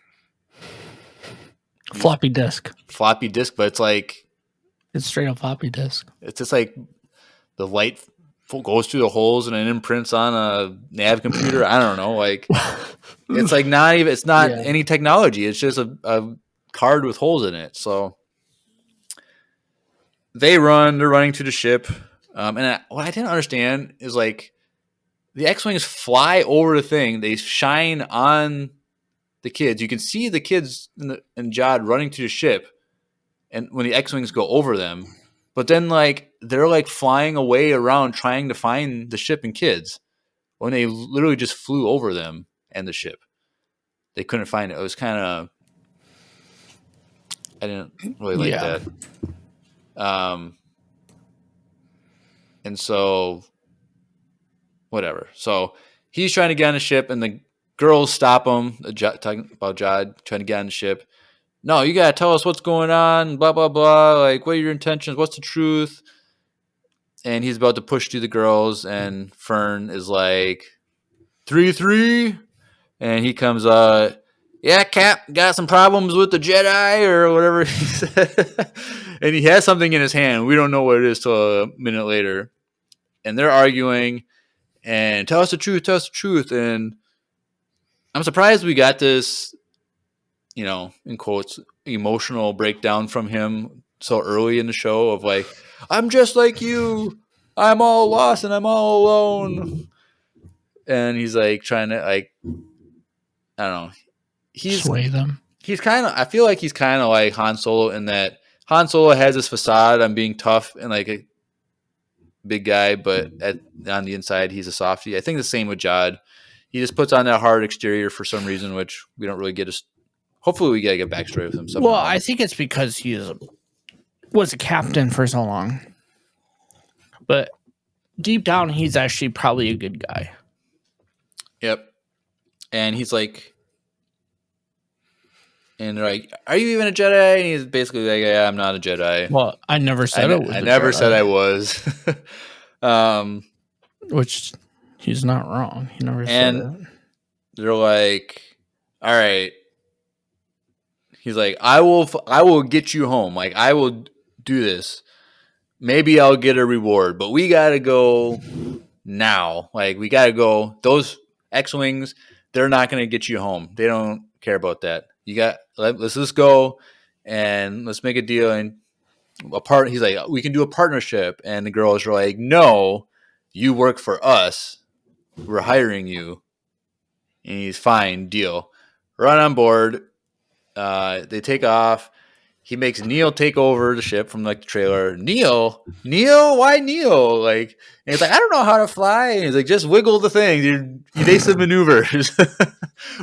[SPEAKER 2] floppy disk.
[SPEAKER 1] But it's like
[SPEAKER 2] it's straight up floppy disk.
[SPEAKER 1] It's just like the light goes through the holes and it imprints on a nav computer. I don't know. Like it's like not even. It's not any technology. It's just a card with holes in it. So they're running to the ship. And what I didn't understand is like the X-Wings fly over the thing. They shine on the kids. You can see the kids and Jad running to the ship, and when the X-Wings go over them, but then like they're like flying away around trying to find the ship and kids when they literally just flew over them and the ship. They couldn't find it. It was kind of, I didn't really like that. And so whatever. So he's trying to get on the ship, and the girls stop him. Talking about Jad trying to get on the ship. No, you gotta tell us what's going on. Blah blah blah. Like, what are your intentions? What's the truth? And he's about to push through the girls, and Fern is like 3-3, and he comes yeah, Cap, got some problems with the Jedi or whatever he said. And he has something in his hand. We don't know what it is till a minute later. And they're arguing, and tell us the truth. And I'm surprised we got this, in quotes, emotional breakdown from him so early in the show of like, I'm just like you. I'm all lost and I'm all alone. And he's like trying to like, I don't know.
[SPEAKER 2] Sway them.
[SPEAKER 1] I feel like he's kind of like Han Solo in that Han Solo has this facade on being tough and like a big guy, but on the inside, he's a softie. I think the same with Jad. He just puts on that hard exterior for some reason, which we don't really get. Hopefully, we get a backstory with him somehow.
[SPEAKER 2] Well, I think it's because he was a captain for so long. But deep down, he's actually probably a good guy.
[SPEAKER 1] Yep. And he's like, and they're like, "Are you even a Jedi?" And he's basically like, "Yeah, I'm not a Jedi."
[SPEAKER 2] Well, I never said it was.
[SPEAKER 1] I never said I was.
[SPEAKER 2] Which he's not wrong. He never said it.
[SPEAKER 1] They're like, "All right." He's like, I will get you home. Like, I will do this. Maybe I'll get a reward, but we got to go now. Like, we got to go. Those X-Wings, they're not going to get you home. They don't care about that. Let's just go and let's make a deal. And He's like, we can do a partnership. And the girls are like, no, you work for us. We're hiring you. And he's fine, deal. Run on board. They take off. He makes Neil take over the ship from like the trailer. Neil, why Neil? Like, and he's like, I don't know how to fly. And he's like, just wiggle the thing. You evasive maneuvers,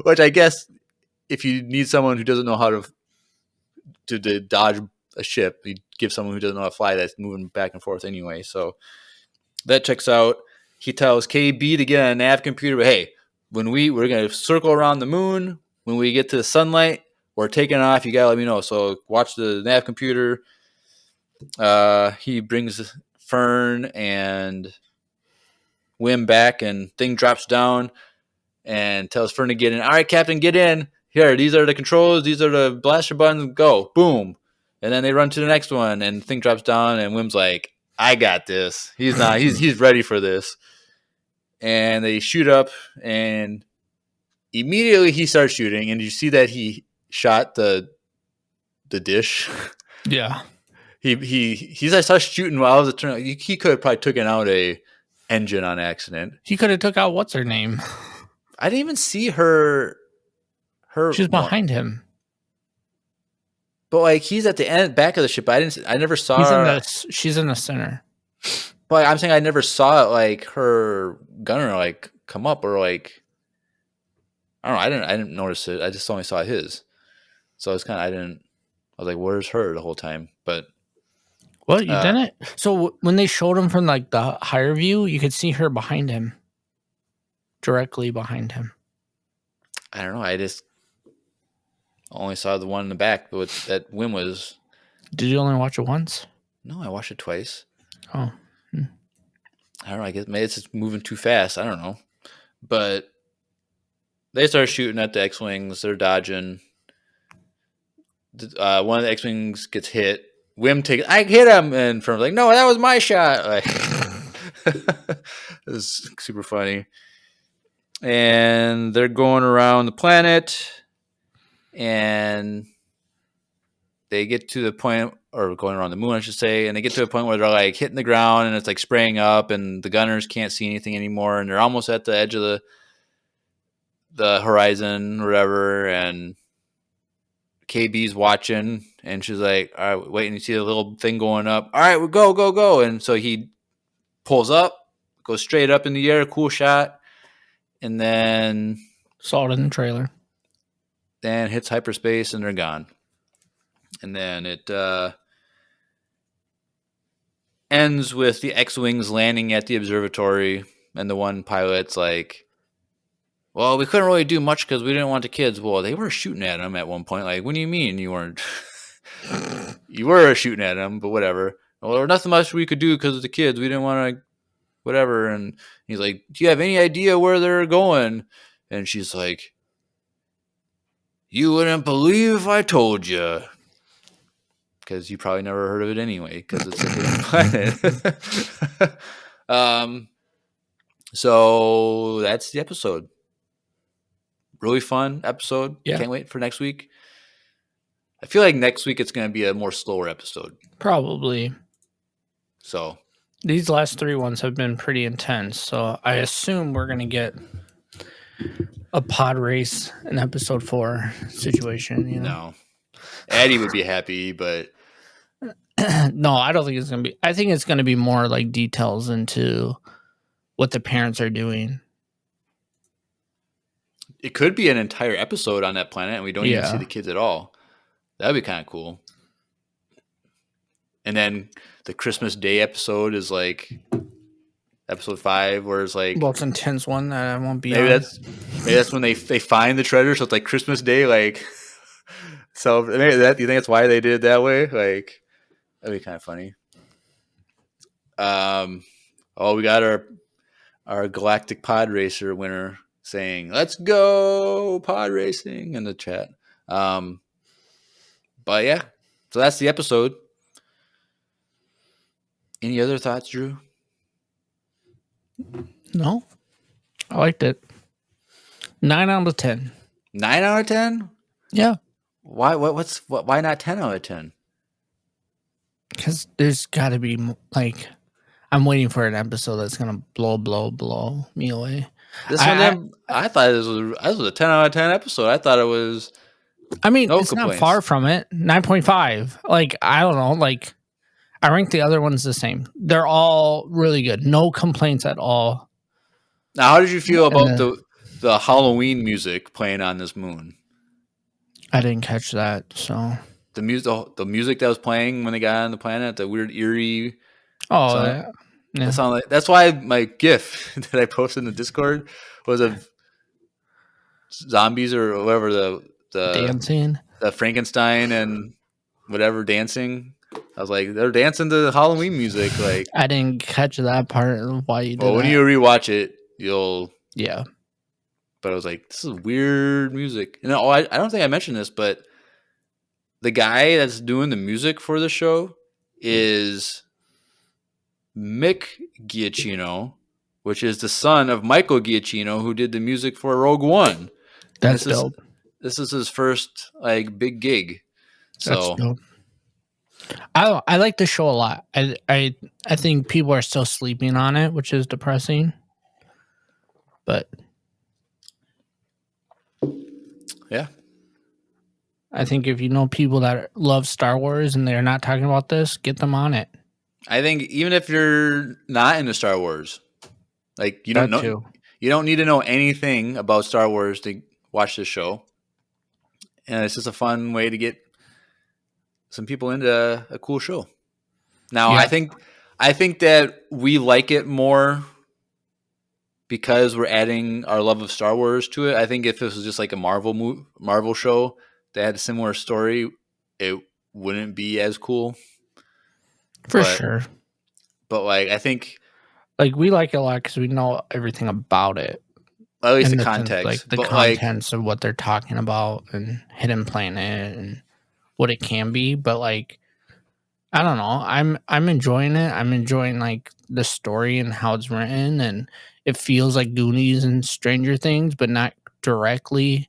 [SPEAKER 1] which I guess if you need someone who doesn't know how to dodge a ship, you give someone who doesn't know how to fly that's moving back and forth anyway. So that checks out. He tells KB to get on a nav computer, but hey, we're gonna circle around the moon. When we get to the sunlight, we're taking off. You gotta let me know. So watch the nav computer. He brings Fern and Wim back, and thing drops down and tells Fern to get in. All right, Captain, get in. Here, these are the controls. These are the blaster buttons. Go. Boom. And then they run to the next one, and thing drops down, and Wim's like, I got this. He's not. He's ready for this. And they shoot up, and immediately he starts shooting, and you see that he shot the dish.
[SPEAKER 2] Yeah.
[SPEAKER 1] He's I started shooting while I was turn. He could have probably taken out a engine on accident.
[SPEAKER 2] He could have took out what's her name.
[SPEAKER 1] I didn't even see her.
[SPEAKER 2] She's behind him.
[SPEAKER 1] But like he's at the back of the ship. I never saw.
[SPEAKER 2] She's in the center.
[SPEAKER 1] But I'm saying I never saw it like her gunner like come up or like. I don't know. I didn't notice it. I just only saw his. So it's kind of I was like, where's her the whole time? But
[SPEAKER 2] what, you didn't? So when they showed him from like the higher view, you could see her behind him, directly behind him.
[SPEAKER 1] I don't know. I just only saw the one in the back, but that Wim was.
[SPEAKER 2] Did you only watch it once?
[SPEAKER 1] No, I watched it twice.
[SPEAKER 2] Oh,
[SPEAKER 1] I don't know. I guess maybe it's just moving too fast. I don't know, but they start shooting at the X-wings. They're dodging. One of the X-wings gets hit. Wim I hit him, and Fern's like, no, that was my shot. Like, it was super funny. And they're going around the planet, and they get to the point, or going around the moon, I should say, and they get to a point where they're like hitting the ground, and it's like spraying up, and the gunners can't see anything anymore, and they're almost at the edge of the horizon, or whatever, and KB's watching, and she's like, all right, wait, and you see the little thing going up. All right, go. And so he pulls up, goes straight up in the air, cool shot, and then
[SPEAKER 2] saw it in the trailer.
[SPEAKER 1] Then hits hyperspace, and they're gone. And then it ends with the X-wings landing at the observatory, and the one pilot's like, well, we couldn't really do much because we didn't want the kids. Well, they were shooting at them at one point. Like, what do you mean you weren't? You were shooting at them, but whatever. Well, there was nothing much we could do because of the kids. We didn't want to, whatever. And he's like, do you have any idea where they're going? And she's like, you wouldn't believe if I told you. Because you probably never heard of it anyway, because it's a hidden planet. So that's the episode. Really fun episode.
[SPEAKER 2] Yeah.
[SPEAKER 1] Can't wait for next week. I feel like next week it's going to be a more slower episode.
[SPEAKER 2] Probably.
[SPEAKER 1] So
[SPEAKER 2] these last 3 ones have been pretty intense. So I assume we're going to get a pod race in episode 4 situation. You know?
[SPEAKER 1] No. Addie would be happy, but
[SPEAKER 2] no, I don't think it's going to be. I think it's going to be more like details into what the parents are doing.
[SPEAKER 1] It could be an entire episode on that planet, and we don't even see the kids at all. That'd be kind of cool. And then the Christmas Day episode is like episode 5, where it's like,
[SPEAKER 2] well, it's an intense one that I won't be.
[SPEAKER 1] Maybe that's when they find the treasure. So it's like Christmas Day, like. So maybe do you think that's why they did it that way? Like, that'd be kind of funny. We got our Galactic Pod Racer winner saying, let's go pod racing in the chat. But yeah, so that's the episode. Any other thoughts, Drew?
[SPEAKER 2] No, I liked it. 9 out of 10.
[SPEAKER 1] 9 out of 10?
[SPEAKER 2] Yeah.
[SPEAKER 1] Why? Why not 10 out of 10?
[SPEAKER 2] Because there's got to be like, I'm waiting for an episode that's gonna blow me away.
[SPEAKER 1] This one, I thought this was a 10 out of 10 episode. I thought it was.
[SPEAKER 2] I mean, it's complaints. Not far from it. 9.5. Like, I don't know. Like, I rank the other ones the same. They're all really good. No complaints at all.
[SPEAKER 1] Now, how did you feel about the Halloween music playing on this moon?
[SPEAKER 2] I didn't catch that. So
[SPEAKER 1] the music that was playing when they got on the planet, the weird eerie.
[SPEAKER 2] Oh,
[SPEAKER 1] song, yeah. That's why my GIF that I posted in the Discord was of zombies or whatever the
[SPEAKER 2] dancing,
[SPEAKER 1] the Frankenstein and whatever dancing. I was like, they're dancing to Halloween music. Like,
[SPEAKER 2] I didn't catch that part of why you did
[SPEAKER 1] that. When you rewatch it, you'll.
[SPEAKER 2] Yeah.
[SPEAKER 1] But I was like, this is weird music. And I don't think I mentioned this, but the guy that's doing the music for the show is Mick Giacchino, which is the son of Michael Giacchino, who did the music for Rogue One.
[SPEAKER 2] That's dope.
[SPEAKER 1] This is his first like big gig. So
[SPEAKER 2] that's dope. I like the show a lot. I think people are still sleeping on it, which is depressing. But
[SPEAKER 1] yeah,
[SPEAKER 2] I think if you know people that love Star Wars and they're not talking about this, get them on it.
[SPEAKER 1] I think even if you're not into Star Wars, like you don't need to know anything about Star Wars to watch this show, and it's just a fun way to get some people into a cool show. Now, yeah. I think that we like it more because we're adding our love of Star Wars to it. I think if this was just like a Marvel show that had a similar story, it wouldn't be as cool.
[SPEAKER 2] For sure.
[SPEAKER 1] But like, I think
[SPEAKER 2] like we like it a lot because we know everything about it.
[SPEAKER 1] At least the context.
[SPEAKER 2] Like the contents of what they're talking about and Hidden Planet and what it can be. But like, I don't know. I'm enjoying it. I'm enjoying like the story and how it's written, and it feels like Goonies and Stranger Things, but not directly.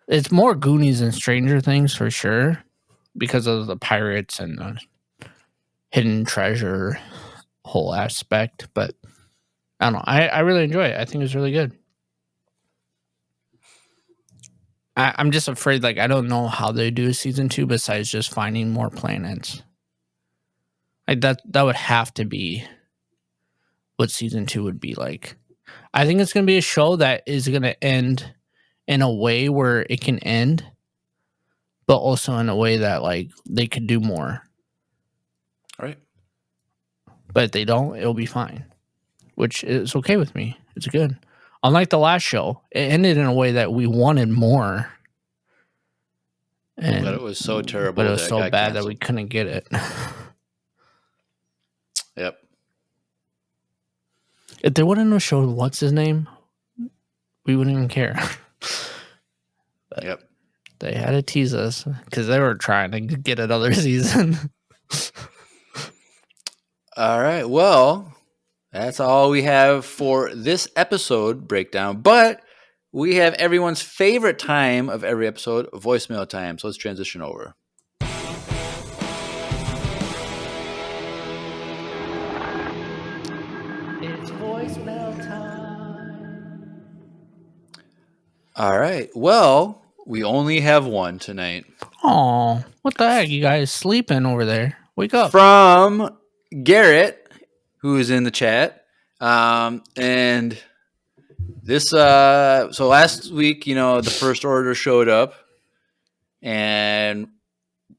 [SPEAKER 2] It's more Goonies and Stranger Things for sure because of the pirates and the hidden treasure whole aspect. But I don't know. I really enjoy it. I think it's really good. I'm just afraid, like, I don't know how they do season 2 besides just finding more planets. Like, that would have to be what season 2 would be like. I think it's going to be a show that is going to end in a way where it can end, but also in a way that, like, they could do more.
[SPEAKER 1] All right.
[SPEAKER 2] But if they don't, it'll be fine, which is okay with me. It's good. Unlike the last show, it ended in a way that we wanted more.
[SPEAKER 1] But it was so terrible.
[SPEAKER 2] But it was so bad that we couldn't get it.
[SPEAKER 1] Yep.
[SPEAKER 2] If they wouldn't have showed what's his name, we wouldn't even care. But
[SPEAKER 1] yep.
[SPEAKER 2] They had to tease us because they were trying to get another season.
[SPEAKER 1] All right. Well, that's all we have for this episode breakdown. But we have everyone's favorite time of every episode, voicemail time. So let's transition over. It's voicemail time. All right. Well, we only have one tonight.
[SPEAKER 2] Oh, what the heck? You guys sleeping over there? Wake up.
[SPEAKER 1] From Garrett, who is in the chat. And this, so last week, the first order showed up, and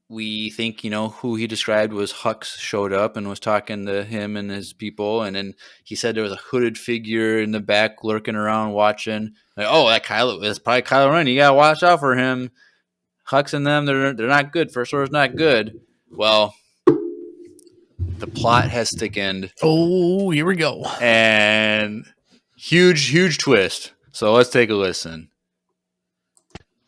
[SPEAKER 1] we think, who he described was Hux showed up and was talking to him and his people. And then he said there was a hooded figure in the back lurking around watching. Like, oh, that's probably Kylo Ren. You got to watch out for him. Hux and them, they're not good. First order's not good. Well, the plot has thickened.
[SPEAKER 2] Oh, here we go.
[SPEAKER 1] And huge twist. So let's take a listen.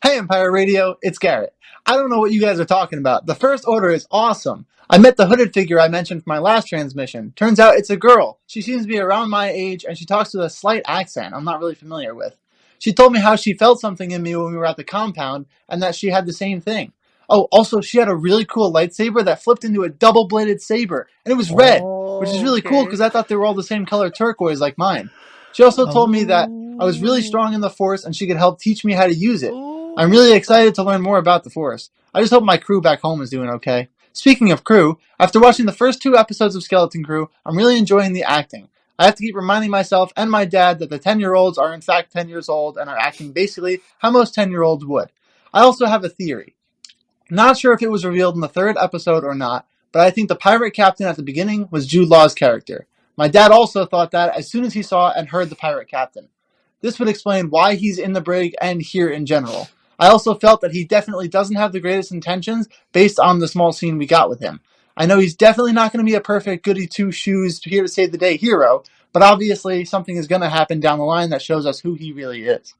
[SPEAKER 4] Hey, Empire Radio, it's Garrett. I don't know what you guys are talking about. The First Order is awesome. I met the hooded figure I mentioned for my last transmission. Turns out it's a girl. She seems to be around my age, and she talks with a slight accent I'm not really familiar with. She told me how she felt something in me when we were at the compound, and that she had the same thing. Oh, also, she had a really cool lightsaber that flipped into a double-bladed saber, and it was red, which is really cool because I thought they were all the same color turquoise like mine. She also told me that I was really strong in the Force and she could help teach me how to use it. I'm really excited to learn more about the Force. I just hope my crew back home is doing okay. Speaking of crew, after watching the first 2 episodes of Skeleton Crew, I'm really enjoying the acting. I have to keep reminding myself and my dad that the 10-year-olds are in fact 10 years old and are acting basically how most 10-year-olds would. I also have a theory. Not sure if it was revealed in the 3rd episode or not, but I think the pirate captain at the beginning was Jude Law's character. My dad also thought that as soon as he saw and heard the pirate captain. This would explain why he's in the brig and here in general. I also felt that he definitely doesn't have the greatest intentions based on the small scene we got with him. I know he's definitely not going to be a perfect goody two-shoes here to save the day hero, but obviously something is going to happen down the line that shows us who he really is.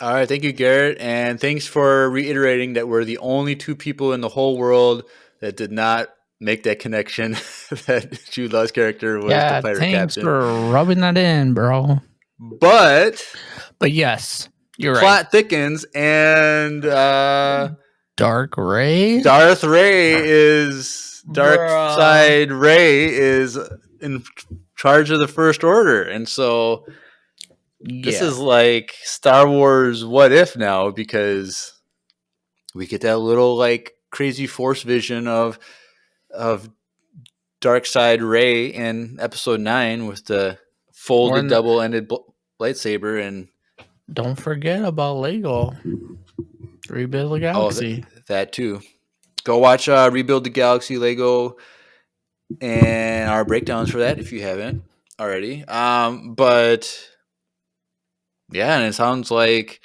[SPEAKER 1] All right, thank you, Garrett, and thanks for reiterating that we're the only 2 people in the whole world that did not make that connection that Jude Law's character was the pirate captain.
[SPEAKER 2] Thanks for rubbing that in, bro.
[SPEAKER 1] But
[SPEAKER 2] yes, you're right.
[SPEAKER 1] Plot thickens, and
[SPEAKER 2] Darth Ray
[SPEAKER 1] is Darkside Ray is in charge of the First Order, and so this is like Star Wars What If now, because we get that little like crazy Force vision of Darkside Ray in Episode 9 with the folded double-ended lightsaber, and
[SPEAKER 2] don't forget about Lego Rebuild the Galaxy.
[SPEAKER 1] That too. Go watch Rebuild the Galaxy Lego and our breakdowns for that if you haven't already. But yeah, and it sounds like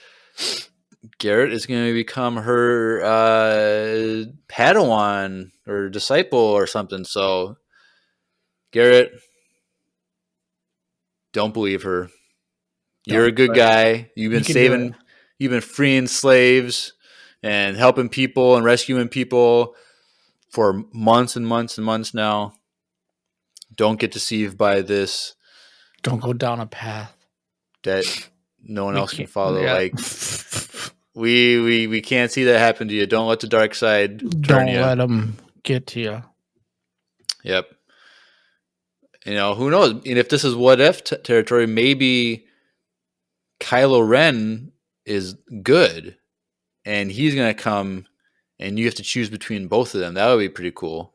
[SPEAKER 1] Garrett is going to become her Padawan or disciple or something. So, Garrett, don't believe her. You're a good guy. You've been freeing slaves and helping people and rescuing people for months and months and months now. Don't get deceived by this.
[SPEAKER 2] Don't go down a path
[SPEAKER 1] that no one else can follow. Yeah. Like we can't see that happen to you. Don't let the dark side turn you.
[SPEAKER 2] Don't let them get to you.
[SPEAKER 1] Yep. You know, who knows? And if this is what if territory, maybe Kylo Ren is good and he's going to come and you have to choose between both of them. That would be pretty cool.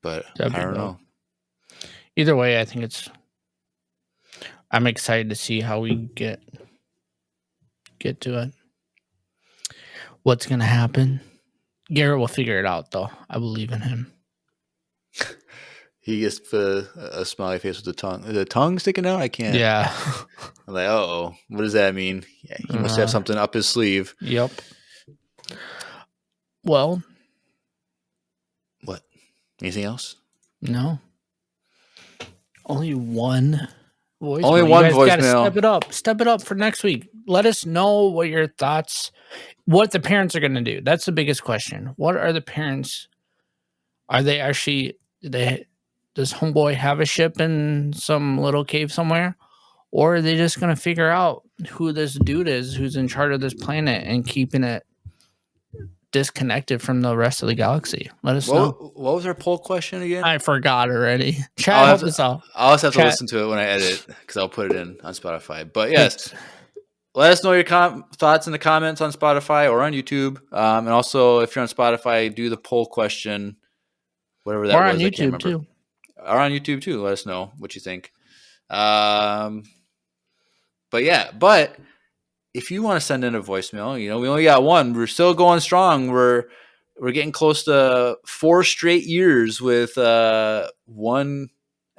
[SPEAKER 1] But I don't know.
[SPEAKER 2] Either way, I think I'm excited to see how we get to it. What's going to happen? Garrett will figure it out, though. I believe in him.
[SPEAKER 1] He gets a smiley face with the tongue sticking out. I can't.
[SPEAKER 2] Yeah.
[SPEAKER 1] I'm like, uh-oh, what does that mean? Yeah, he must have something up his sleeve.
[SPEAKER 2] Yep. Well.
[SPEAKER 1] What? Anything else?
[SPEAKER 2] No. Only one voicemail.
[SPEAKER 1] Only one voicemail.
[SPEAKER 2] Gotta step it up for next week. Let us know what your thoughts, what the parents are going to do. That's the biggest question. What are the parents? Are they actually, does Homeboy have a ship in some little cave somewhere? Or are they just going to figure out who this dude is who's in charge of this planet and keeping it disconnected from the rest of the galaxy? Let us know.
[SPEAKER 1] What was our poll question again?
[SPEAKER 2] I forgot already. Chat, help us out.
[SPEAKER 1] I'll also have to listen to it when I edit because I'll put it in on Spotify. But yes, let us know your thoughts in the comments on Spotify or on YouTube. And also, if you're on Spotify, do the poll question, whatever that was.
[SPEAKER 2] Or on YouTube too.
[SPEAKER 1] Or on YouTube too. Let us know what you think. But if you want to send in a voicemail, we only got one. We're still going strong. We're getting close to 4 straight years with at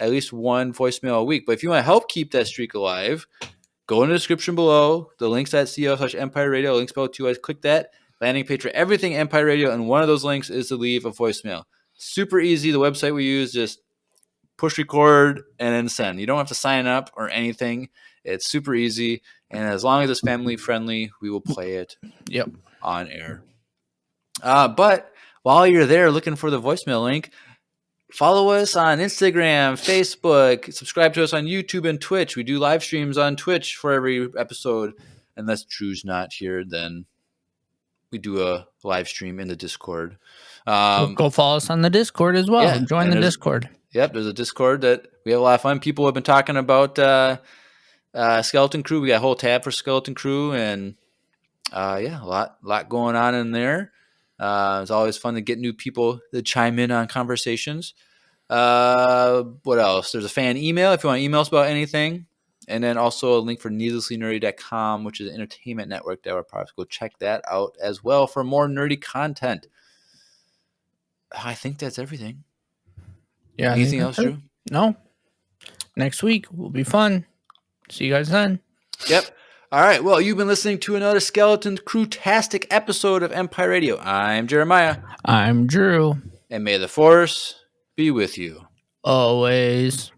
[SPEAKER 1] least one voicemail a week. But if you want to help keep that streak alive, go in the description below. The links at co/Empire Radio. Links below too. Click that landing page for everything Empire Radio, and one of those links is to leave a voicemail. Super easy. The website we use, just push record and then send. You don't have to sign up or anything. It's super easy. And as long as it's family friendly, we will play it on air. But while you're there looking for the voicemail link, follow us on Instagram, Facebook, subscribe to us on YouTube and Twitch. We do live streams on Twitch for every episode. Unless Drew's not here, then we do a live stream in the Discord.
[SPEAKER 2] Go follow us on the Discord as well. Yeah, join the Discord.
[SPEAKER 1] Yep, there's a Discord that we have a lot of fun. People have been talking about Skeleton Crew. We got a whole tab for Skeleton Crew, and a lot going on in there. It's always fun to get new people to chime in on conversations. What else? There's a fan email if you want to email us about anything. And then also a link for needlesslynerdy.com, which is an entertainment network that we're probably go check that out as well for more nerdy content. I think that's everything.
[SPEAKER 2] Yeah.
[SPEAKER 1] Anything else, Drew?
[SPEAKER 2] No. Next week will be fun. See you guys then.
[SPEAKER 1] Yep. All right. Well, you've been listening to another Skeleton Crew-tastic episode of Empire Radio. I'm Jeremiah.
[SPEAKER 2] I'm Drew.
[SPEAKER 1] And may the Force be with you.
[SPEAKER 2] Always.